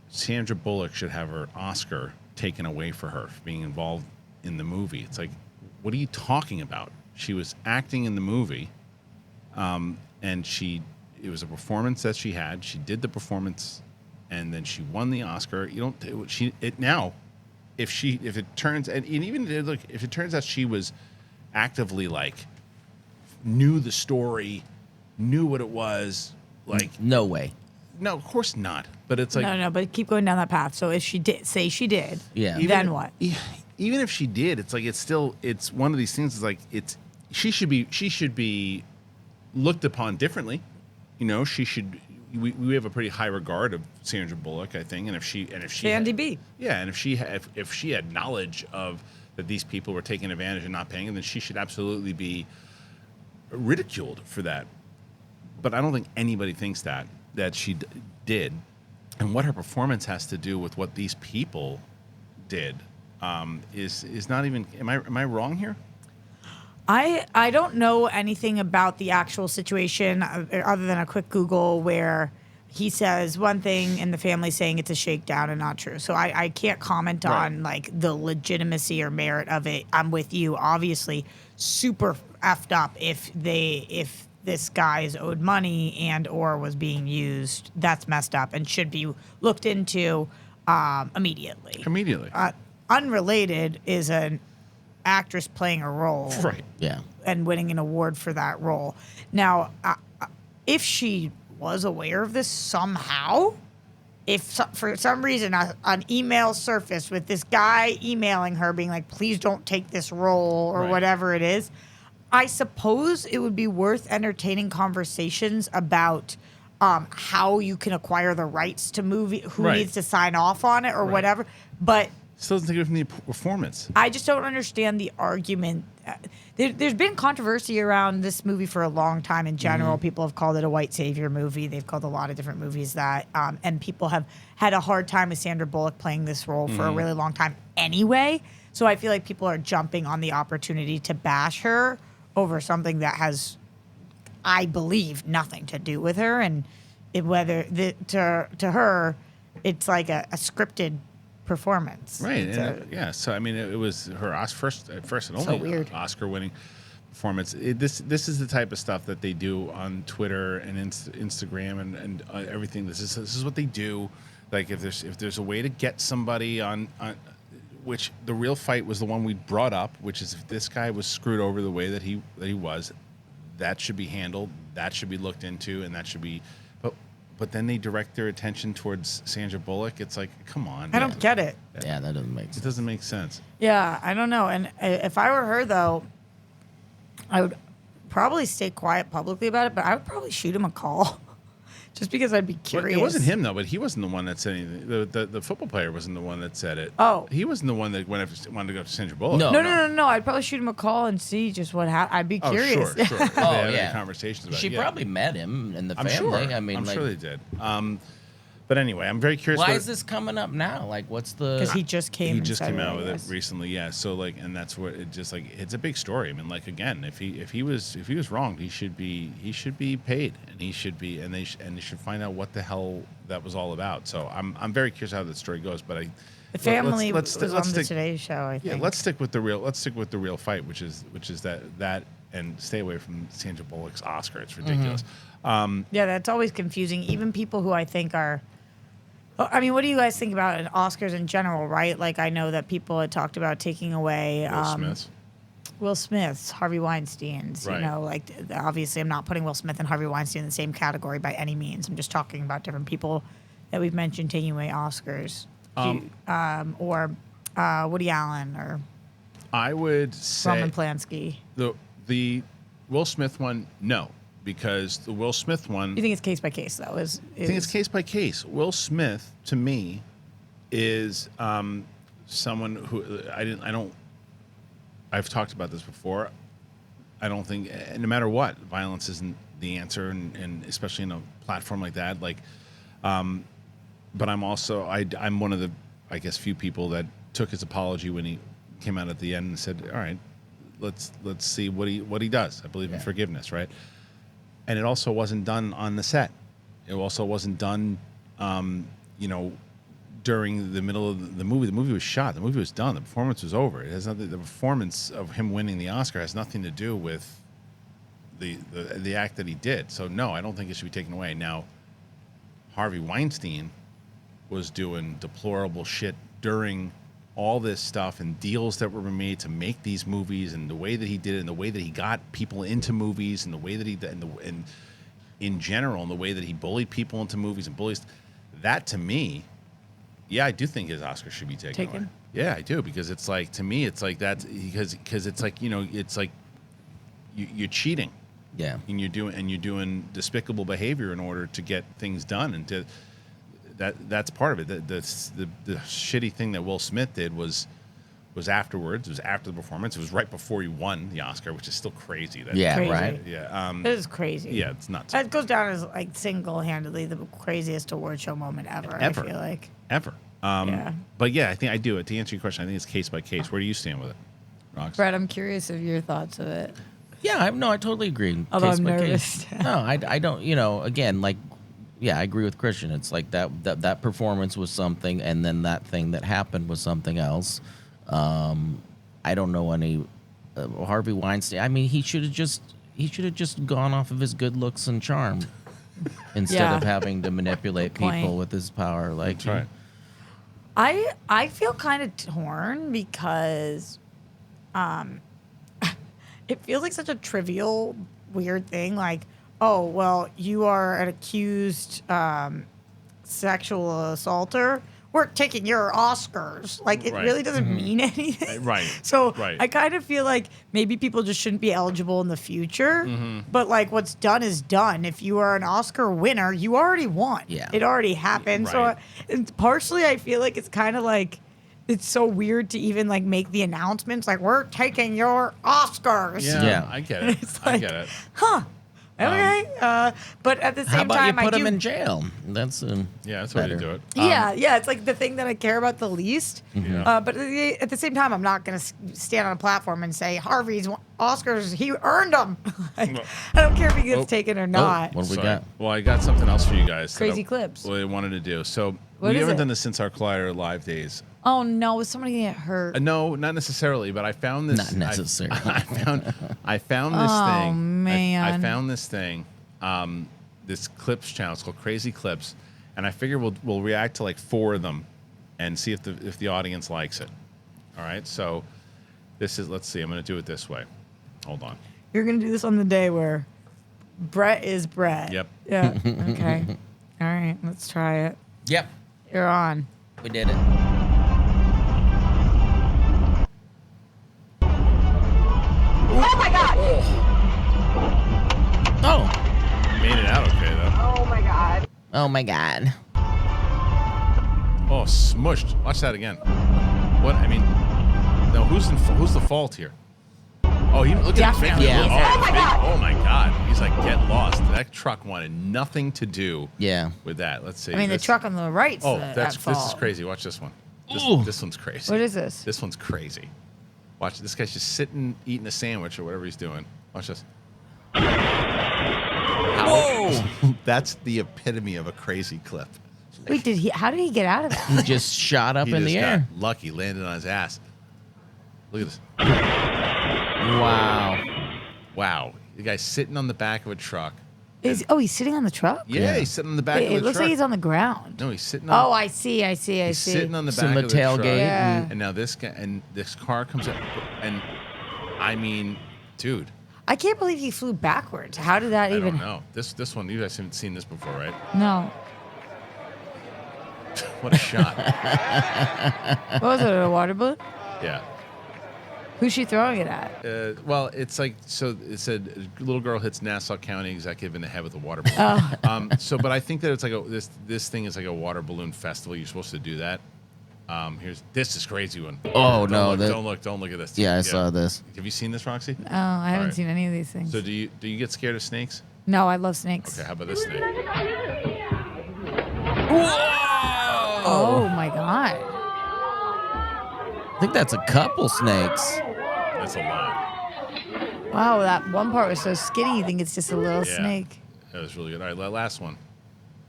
[SPEAKER 1] Sandra Bullock should have her Oscar taken away for her for being involved in the movie. It's like, what are you talking about? She was acting in the movie. And it was a performance that she had. She did the performance, and then she won the Oscar. If it turns out she was actively like knew the story, knew what it was, like
[SPEAKER 2] No way.
[SPEAKER 1] no, of course not. But it's like
[SPEAKER 3] No, but keep going down that path. So if she did, say she did,
[SPEAKER 2] Yeah.
[SPEAKER 3] then what?
[SPEAKER 1] even if she did, it's like it's one of these things. It's like she should be looked upon differently. She should. We have a pretty high regard of Sandra Bullock, I think, and if she
[SPEAKER 3] Sandy B.
[SPEAKER 1] yeah, and if she had knowledge of that these people were taking advantage and not paying, then she should absolutely be ridiculed for that. But I don't think anybody thinks that she did, and what her performance has to do with what these people did is not even. Am I wrong here?
[SPEAKER 3] I don't know anything about the actual situation other than a quick Google where he says one thing and the family saying it's a shakedown and not true. So I can't comment on like the legitimacy or merit of it. I'm with you. Obviously, super effed up if this guy is owed money and or was being used. That's messed up and should be looked into immediately. Unrelated is an actress playing a role,
[SPEAKER 1] Right.
[SPEAKER 2] Yeah.
[SPEAKER 3] and winning an award for that role. Now, if she was aware of this somehow, for some reason an email surfaced with this guy emailing her being like, please don't take this role or
[SPEAKER 1] Right.
[SPEAKER 3] whatever it is, I suppose it would be worth entertaining conversations about how you can acquire the rights to movie, who
[SPEAKER 1] Right.
[SPEAKER 3] needs to sign off on it or
[SPEAKER 1] Right.
[SPEAKER 3] whatever. But
[SPEAKER 1] Still doesn't take it from the performance.
[SPEAKER 3] I just don't understand the argument. There's been controversy around this movie for a long time in general. People have called it a white savior movie. They've called a lot of different movies that. And people have had a hard time with Sandra Bullock playing this role for a really long time anyway. So I feel like people are jumping on the opportunity to bash her over something that has, I believe, nothing to do with her. And to her, it's like a scripted performance.
[SPEAKER 1] Right.
[SPEAKER 3] So-
[SPEAKER 1] So I mean, it was her first and only
[SPEAKER 3] weird.
[SPEAKER 1] Oscar-winning performance. This is the type of stuff that they do on Twitter and Instagram and everything. This is what they do. Like if there's a way to get somebody on which the real fight was the one we brought up, which is if this guy was screwed over the way that he was, that should be handled. That should be looked into, and that should be. But then they direct their attention towards Sandra Bullock. It's like, come on.
[SPEAKER 3] I don't get it.
[SPEAKER 2] Yeah, that doesn't make
[SPEAKER 1] It
[SPEAKER 2] sense.
[SPEAKER 1] doesn't make sense.
[SPEAKER 3] Yeah, I don't know. And if I were her, though, I would probably stay quiet publicly about it, but I would probably shoot him a call just because I'd be
[SPEAKER 1] Well,
[SPEAKER 3] curious.
[SPEAKER 1] it wasn't him though, but he wasn't the one that said anything. The football player wasn't the one that said it.
[SPEAKER 3] Oh.
[SPEAKER 1] He wasn't the one that wanted to go to Sandra Bullock.
[SPEAKER 2] No.
[SPEAKER 3] No. I'd probably shoot him a call and see just what happened. I'd be
[SPEAKER 1] Oh,
[SPEAKER 3] curious.
[SPEAKER 1] sure. If they
[SPEAKER 2] Oh,
[SPEAKER 1] had any
[SPEAKER 2] yeah.
[SPEAKER 1] conversations about
[SPEAKER 2] She
[SPEAKER 1] it. Yeah.
[SPEAKER 2] probably met him and the
[SPEAKER 1] I'm
[SPEAKER 2] family.
[SPEAKER 1] sure.
[SPEAKER 2] I mean,
[SPEAKER 1] I'm
[SPEAKER 2] like,
[SPEAKER 1] sure they did. But anyway, I'm very curious.
[SPEAKER 2] why
[SPEAKER 1] what-
[SPEAKER 2] is this coming up now? Like, what's the?
[SPEAKER 3] Because he just came.
[SPEAKER 1] He
[SPEAKER 3] and
[SPEAKER 1] just
[SPEAKER 3] said
[SPEAKER 1] came out
[SPEAKER 3] I
[SPEAKER 1] with it
[SPEAKER 3] guess.
[SPEAKER 1] recently, yeah. So like, and that's what it just like. It's a big story. I mean, like again, if he was wronged, he should be paid, and he should be, and they should find out what the hell that was all about. So I'm very curious how that story goes. But
[SPEAKER 3] The family
[SPEAKER 1] let's
[SPEAKER 3] was on the
[SPEAKER 1] stick-
[SPEAKER 3] Today Show, I think.
[SPEAKER 1] Yeah, let's stick with the real fight, which is that and stay away from Sandra Bullock's Oscar. It's ridiculous.
[SPEAKER 3] Yeah, that's always confusing. Even people who I think are. I mean, what do you guys think about Oscars in general, right? Like, I know that people had talked about taking away Will Smith's, Harvey Weinstein's.
[SPEAKER 1] Right.
[SPEAKER 3] You know, like, obviously, I'm not putting Will Smith and Harvey Weinstein in the same category by any means. I'm just talking about different people that we've mentioned taking away Oscars, or Woody Allen or
[SPEAKER 1] I would say
[SPEAKER 3] Roman Polanski.
[SPEAKER 1] the Will Smith one, no, because the Will Smith one.
[SPEAKER 3] You think it's case by case though?
[SPEAKER 1] I think it's case by case. Will Smith, to me, is someone who I've talked about this before. I don't think, no matter what, violence isn't the answer, and especially in a platform like that. Like, but I'm also I'm one of the, I guess, few people that took his apology when he came out at the end and said, "All right, let's see what he does." I believe in forgiveness, right? And it also wasn't done on the set. It also wasn't done, during the middle of the movie. The movie was shot. The movie was done. The performance was over. It has nothing. The performance of him winning the Oscar has nothing to do with the act that he did. So no, I don't think it should be taken away. Now, Harvey Weinstein was doing deplorable shit during all this stuff and deals that were made to make these movies, and the way that he did it, and the way that he got people into movies, and the way that he and in general, and the way that he bullied people into movies and bullies. That, to me, yeah, I do think his Oscar should be taken away. Yeah, I do, because it's like, to me, it's like that, because it's like, it's like you're cheating.
[SPEAKER 2] Yeah.
[SPEAKER 1] And you're doing despicable behavior in order to get things done, and that's part of it. The shitty thing that Will Smith did was afterwards. It was after the performance. It was right before he won the Oscar, which is still crazy.
[SPEAKER 2] Yeah,
[SPEAKER 3] Crazy.
[SPEAKER 2] right.
[SPEAKER 1] Yeah.
[SPEAKER 3] It is crazy.
[SPEAKER 1] Yeah, it's nuts.
[SPEAKER 3] That goes down as like single-handedly the craziest award show moment ever. I feel like.
[SPEAKER 1] Ever.
[SPEAKER 3] Yeah.
[SPEAKER 1] But yeah, I think I do it. To answer your question, I think it's case by case. Where do you stand with it, Rox?
[SPEAKER 3] Brett, I'm curious of your thoughts of it.
[SPEAKER 2] Yeah, I totally agree.
[SPEAKER 3] Although
[SPEAKER 2] Case
[SPEAKER 3] I'm
[SPEAKER 2] by
[SPEAKER 3] nervous.
[SPEAKER 2] case. No, I don't. Again, like, yeah, I agree with Kristian. It's like that performance was something, and then that thing that happened was something else. I don't know any Harvey Weinstein. I mean, he should have just gone off of his good looks and charm instead of having to manipulate
[SPEAKER 3] Good point.
[SPEAKER 2] people with his power. Like,
[SPEAKER 1] That's right.
[SPEAKER 3] I feel kind of torn because it feels like such a trivial, weird thing. Like, oh, well, you are an accused sexual assaulter. We're taking your Oscars. Like, it
[SPEAKER 1] Right.
[SPEAKER 3] really doesn't mean anything.
[SPEAKER 1] Right.
[SPEAKER 3] So
[SPEAKER 1] Right.
[SPEAKER 3] I kind of feel like maybe people just shouldn't be eligible in the future. But, like, what's done is done. If you are an Oscar winner, you already won.
[SPEAKER 2] Yeah.
[SPEAKER 3] It already happened.
[SPEAKER 1] Right.
[SPEAKER 3] So and partially I feel like it's kind of like, it's so weird to even like make the announcements like, we're taking your Oscars.
[SPEAKER 2] Yeah.
[SPEAKER 1] I get it.
[SPEAKER 3] It's
[SPEAKER 1] I
[SPEAKER 3] like,
[SPEAKER 1] get it.
[SPEAKER 3] Okay. But at the same
[SPEAKER 2] how about
[SPEAKER 3] time,
[SPEAKER 2] you put
[SPEAKER 3] I
[SPEAKER 2] him
[SPEAKER 3] do.
[SPEAKER 2] in jail? That's
[SPEAKER 1] Yeah, that's the way to
[SPEAKER 2] better.
[SPEAKER 1] do it.
[SPEAKER 3] Yeah, it's like the thing that I care about the least.
[SPEAKER 1] Yeah.
[SPEAKER 3] But at the same time, I'm not going to stand on a platform and say Harvey's Oscars, he earned them. Like, I don't care if he gets taken or not.
[SPEAKER 2] what do we
[SPEAKER 1] Sorry.
[SPEAKER 2] got?
[SPEAKER 1] Well, I got something else for you guys.
[SPEAKER 3] Crazy clips.
[SPEAKER 1] What I wanted to do. So
[SPEAKER 3] What
[SPEAKER 1] we
[SPEAKER 3] is
[SPEAKER 1] haven't
[SPEAKER 3] it?
[SPEAKER 1] done this since our Collider Live days.
[SPEAKER 3] Oh no, is somebody get hurt?
[SPEAKER 1] No, not necessarily, but I found this.
[SPEAKER 2] Not necessarily.
[SPEAKER 1] I found this
[SPEAKER 3] Oh,
[SPEAKER 1] thing.
[SPEAKER 3] man.
[SPEAKER 1] I found this thing. This clips channel. It's called Crazy Clips, and I figure we'll react to like 4 of them, and see if the audience likes it. All right. So this is. Let's see. I'm going to do it this way. Hold on.
[SPEAKER 3] You're going to do this on the day where Brett is Brett.
[SPEAKER 1] Yep.
[SPEAKER 3] Yeah. Okay. All right. Let's try it.
[SPEAKER 2] Yep,
[SPEAKER 3] You're on.
[SPEAKER 2] we did it.
[SPEAKER 6] Oh my god!
[SPEAKER 2] Oh,
[SPEAKER 1] Made it out okay though.
[SPEAKER 6] Oh my god.
[SPEAKER 2] oh my God.
[SPEAKER 1] Oh, smushed. Watch that again. What? I mean, no. Who's the fault here? Oh, look at his face.
[SPEAKER 3] Definitely.
[SPEAKER 2] Yeah.
[SPEAKER 1] Oh,
[SPEAKER 6] Oh my
[SPEAKER 1] his face.
[SPEAKER 6] God.
[SPEAKER 1] Oh my God. He's like, get lost. That truck wanted nothing to do
[SPEAKER 2] Yeah.
[SPEAKER 1] with that. Let's see.
[SPEAKER 3] I mean, the
[SPEAKER 1] This-
[SPEAKER 3] truck on the right's
[SPEAKER 1] Oh,
[SPEAKER 3] at
[SPEAKER 1] this is
[SPEAKER 3] fault.
[SPEAKER 1] crazy. Watch this one.
[SPEAKER 2] Ooh.
[SPEAKER 1] This one's crazy.
[SPEAKER 3] What is this?
[SPEAKER 1] This one's crazy. Watch. This guy's just sitting, eating a sandwich or whatever he's doing. Watch this.
[SPEAKER 2] Whoa!
[SPEAKER 1] That's the epitome of a crazy clip.
[SPEAKER 3] Wait, how did he get out of that?
[SPEAKER 2] He just shot up
[SPEAKER 1] He
[SPEAKER 2] in
[SPEAKER 1] just
[SPEAKER 2] the
[SPEAKER 1] got
[SPEAKER 2] air.
[SPEAKER 1] lucky, landed on his ass. Look at this.
[SPEAKER 2] Wow.
[SPEAKER 1] Wow. The guy's sitting on the back of a truck.
[SPEAKER 3] He's sitting on the truck?
[SPEAKER 1] Yeah, he's sitting on the back
[SPEAKER 3] Wait,
[SPEAKER 1] of the
[SPEAKER 3] it
[SPEAKER 1] truck.
[SPEAKER 3] looks like he's on the ground.
[SPEAKER 1] No, he's sitting on.
[SPEAKER 3] Oh, I see.
[SPEAKER 1] He's sitting on the
[SPEAKER 2] It's in
[SPEAKER 1] back
[SPEAKER 2] the
[SPEAKER 1] of the
[SPEAKER 2] tailgate.
[SPEAKER 1] truck.
[SPEAKER 3] Yeah.
[SPEAKER 1] And now this guy and this car comes up, and I mean, dude,
[SPEAKER 3] I can't believe he flew backwards. How did that
[SPEAKER 1] I
[SPEAKER 3] even?
[SPEAKER 1] don't know. This one, you guys haven't seen this before, right?
[SPEAKER 3] No.
[SPEAKER 1] What a shot.
[SPEAKER 3] What was it, a water balloon?
[SPEAKER 1] Yeah.
[SPEAKER 3] Who's she throwing it at?
[SPEAKER 1] Well, it's like, so it said little girl hits Nassau County executive in the head with a water balloon. But I think that it's like this thing is like a water balloon festival. You're supposed to do that. This is crazy one.
[SPEAKER 2] Oh, no.
[SPEAKER 1] Don't look at this.
[SPEAKER 2] Yeah, I saw this.
[SPEAKER 1] Have you seen this, Roxy?
[SPEAKER 3] Oh, I haven't
[SPEAKER 1] right.
[SPEAKER 3] seen any of these things.
[SPEAKER 1] So do you get scared of snakes?
[SPEAKER 3] No, I love snakes.
[SPEAKER 1] Okay, how about this snake?
[SPEAKER 3] Oh my god.
[SPEAKER 2] I think that's a couple snakes.
[SPEAKER 1] That's a lot.
[SPEAKER 3] Wow, that one part was so skinny. You think it's just a little
[SPEAKER 1] Yeah.
[SPEAKER 3] snake.
[SPEAKER 1] That was really good. All right, last one.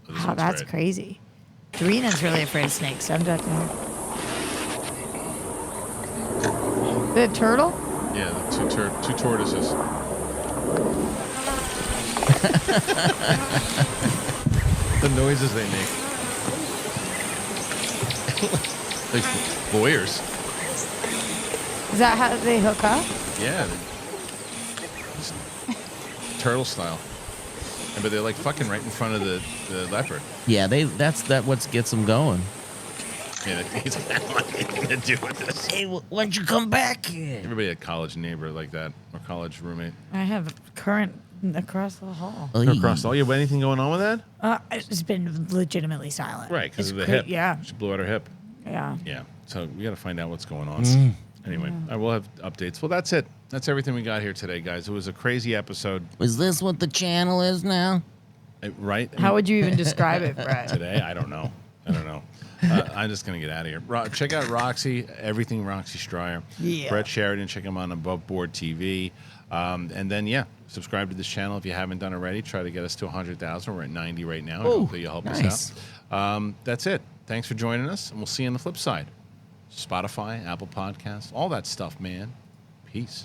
[SPEAKER 1] This
[SPEAKER 3] Wow,
[SPEAKER 1] one's
[SPEAKER 3] that's
[SPEAKER 1] great.
[SPEAKER 3] crazy. Doreena's really afraid of snakes. So I'm talking to her. The turtle?
[SPEAKER 1] Yeah, the two tortoises. The noises they make. Like voyeurs.
[SPEAKER 3] Is that how they hook up?
[SPEAKER 1] Yeah. Just turtle style. But they're like fucking right in front of the leopard.
[SPEAKER 2] Yeah, that's what gets them going.
[SPEAKER 1] Yeah, he's got nothing to do with this.
[SPEAKER 2] Hey, why don't you come back here?
[SPEAKER 1] Everybody had a college neighbor like that, or college roommate.
[SPEAKER 3] I have current across the hall.
[SPEAKER 1] Across the hall. You have anything going on with that?
[SPEAKER 3] It's been legitimately silent.
[SPEAKER 1] Right, because
[SPEAKER 3] It's
[SPEAKER 1] of the
[SPEAKER 3] cra-
[SPEAKER 1] hip.
[SPEAKER 3] Yeah,
[SPEAKER 1] She blew out her hip.
[SPEAKER 3] yeah.
[SPEAKER 1] Yeah. So we got to find out what's going on. Anyway, I will have updates. Well, that's it. That's everything we got here today, guys. It was a crazy episode,
[SPEAKER 2] Is this what the channel is now?
[SPEAKER 1] right?
[SPEAKER 3] How would you even describe it, Brett?
[SPEAKER 1] Today? I don't know. I'm just going to get out of here. Check out Roxy, everything Roxy Stryer.
[SPEAKER 3] Yeah.
[SPEAKER 1] Brett Sheridan, check him on Above Board TV. And then, subscribe to this channel if you haven't done already. Try to get us to 100,000. We're at 90 right now.
[SPEAKER 2] Ooh,
[SPEAKER 1] Hopefully you'll help
[SPEAKER 2] nice.
[SPEAKER 1] us out. That's it. Thanks for joining us, and we'll see you on the flip side. Spotify, Apple Podcasts, all that stuff, man. Peace.